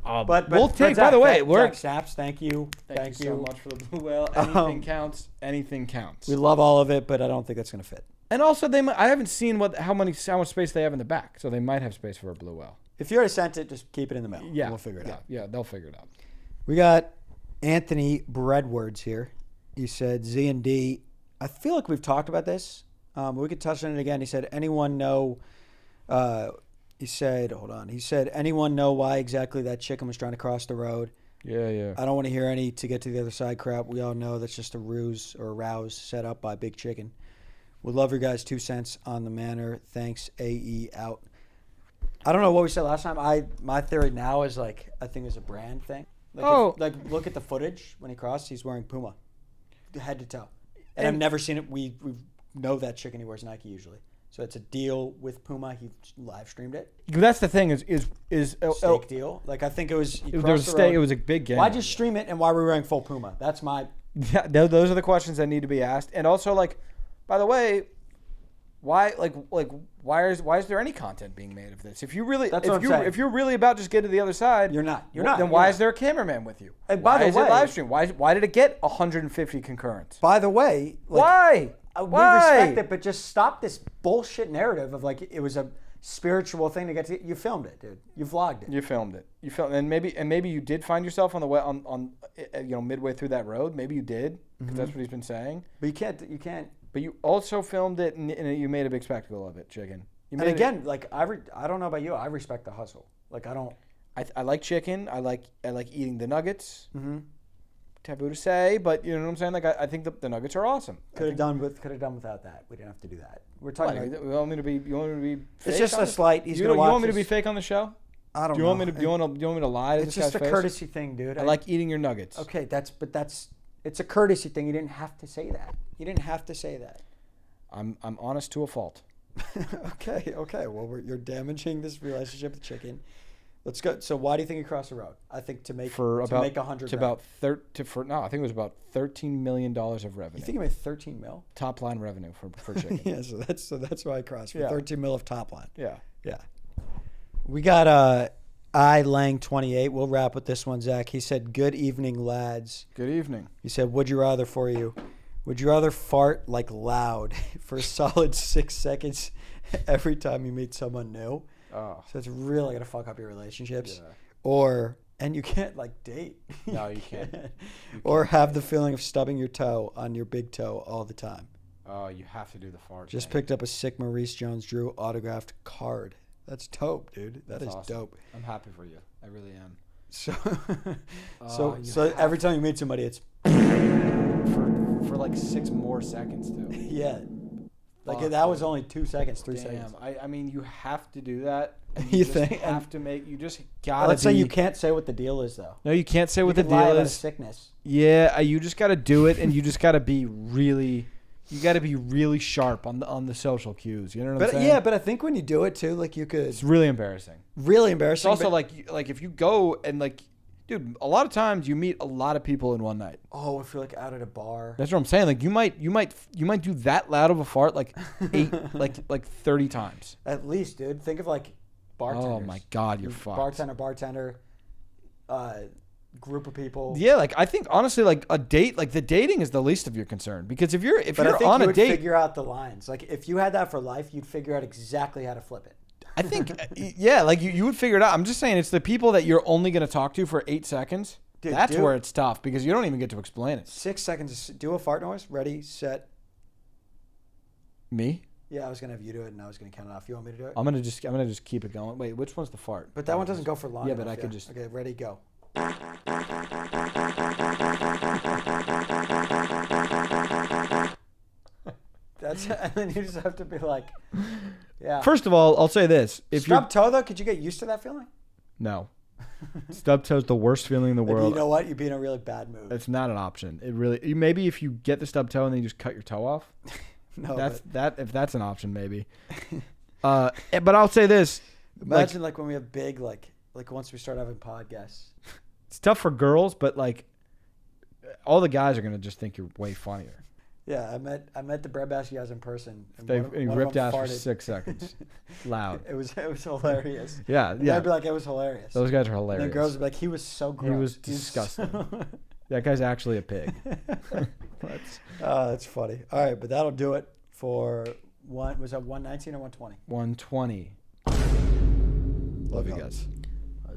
But we'll take. By Zach, the way, we're. Zach Snaps, thank you. Thank you so much for the blue well. Anything counts. Anything counts. We love all of it, but I don't think that's gonna fit. And also, I haven't seen how much space they have in the back, so they might have space for a blue well. If you already sent it, just keep it in the mail. Yeah, We'll figure it out. Yeah, they'll figure it out. We got Anthony Breadwords here. He said Z and D. I feel like we've talked about this. But we could touch on it again. He said, anyone know? He said, hold on. He said, anyone know why exactly that chicken was trying to cross the road? Yeah. I don't want to hear any to get to the other side crap. We all know that's just a ruse or a rouse set up by Big Chicken. Would love your guys' 2 cents on the manner. Thanks, AE out. I don't know what we said last time. My theory now is I think it's a brand thing. Look at the footage when he crossed. He's wearing Puma, head to toe. And I've never seen it. We know that chicken. He wears Nike usually. So it's a deal with Puma. He live streamed it. That's the thing is Steak deal. I think it was. It was a big game. Why'd you stream it and why were we wearing full Puma? That's my. Yeah, those are the questions that need to be asked. And also, by the way, why is there any content being made of this? If you really, if you're really about just getting to the other side, You're not. Then why is there a cameraman with you? And by the is it way- live stream? Why did it get 150 concurrents? By the way, Why? We respect it, but just stop this bullshit narrative of it was a spiritual thing to get to. You filmed it, dude. You vlogged it. You filmed it. And maybe you did find yourself on the way on midway through that road. Maybe you did because that's what he's been saying. But you can't. But you also filmed it and you made a big spectacle of it, chicken. And again, I don't know about you. I respect the hustle. I don't. I like chicken. I like eating the nuggets. Mm-hmm. Taboo to say, but you know what I'm saying. I think the nuggets are awesome. Could have done without that. We didn't have to do that. We're talking. What, you want me to be? Fake It's just on a this? slight. He's You gonna watch. want me to be this. fake on the show? I don't Do you know. want me to? Do you want me to lie to It's this just guy's a face? courtesy thing, dude. I like eating your nuggets. Okay, that's it's a courtesy thing. You didn't have to say that. You didn't have to say that. I'm honest to a fault. Okay. Well, you're damaging this relationship with chicken. Let's go. So why do you think he crossed the road? I think to make for to about make 100. To about I think it was about $13 million of revenue. You think he made 13 mil? Top line revenue for chicken. Yeah, so that's why I crossed for 13 mil of top line. Yeah. Yeah. We got I Lang 28. We'll wrap with this one, Zach. He said, "Good evening, lads." Good evening. He said, "Would you rather for you? Would you rather fart like loud for a solid 6 seconds every time you meet someone new?" Oh. So it's really gonna fuck up your relationships. Yeah. And you can't like date. No, you can't. Or have the feeling of stubbing your toe on your big toe all the time. Oh, you have to do the fart. Just thing. picked up a sick Maurice Jones-Drew autographed card. That's dope, dude. That's awesome. Dope. I'm happy for you. I really am. So every time you meet somebody, it's for like 6 more seconds too. Yeah. Like that was only 2 seconds, 3 seconds. I mean, you have to do that. You just think? have to make. You just gotta. Let's say you can't say what the deal is, though. No, you can't say what the lie deal about is. Sickness. Yeah, you just gotta do it, and you just gotta be really. You gotta be really sharp on the social cues. You know what I'm saying? Yeah, but I think when you do it too, like you could. It's really embarrassing. Really embarrassing. It's also like if you go and like, dude, a lot of times you meet a lot of people in one night. Oh, if you're like out at a bar. That's what I'm saying. Like you might do that loud of a fart like 30 times. At least, dude. Think of like bartenders. Oh my God, you're fucked. Bartender, group of people. Yeah, like I think honestly, like a date, like the dating is the least of your concern because if you're I think on you a would date, figure out the lines. Like if you had that for life, you'd figure out exactly how to flip it. I think yeah, like you would figure it out. I'm just saying it's the people that you're only gonna talk to for 8 seconds. Dude, that's where it's tough because you don't even get to explain it. 6 seconds. Do a fart noise. Ready, set. Me? Yeah, I was gonna have you do it, and I was gonna count it off. You want me to do it? I'm gonna just keep it going. Wait, which one's the fart? But that one doesn't go for long. Yeah, enough, but I could just. Okay, ready, go. And then you just have to be like, yeah. First of all, I'll say this: if you stub toe though, could you get used to that feeling? No, stub toe's the worst feeling in the world. You know what? You'd be in a really bad mood. It's not an option. It really maybe if you get the stub toe and then you just cut your toe off. No, if that's an option, maybe. But I'll say this: imagine like when we have big like once we start having podcasts. It's tough for girls, but like all the guys are gonna just think you're way funnier. Yeah, I met the Breadbasket guys in person. And He ripped ass for 6 seconds, loud. It was hilarious. Yeah. I'd be like, it was hilarious. Those guys are hilarious. And the girls would be like, he was so gross. He was disgusting. That guy's actually a pig. That's funny. All right, but that'll do it for was that 119 or 120? 120. Love you guys.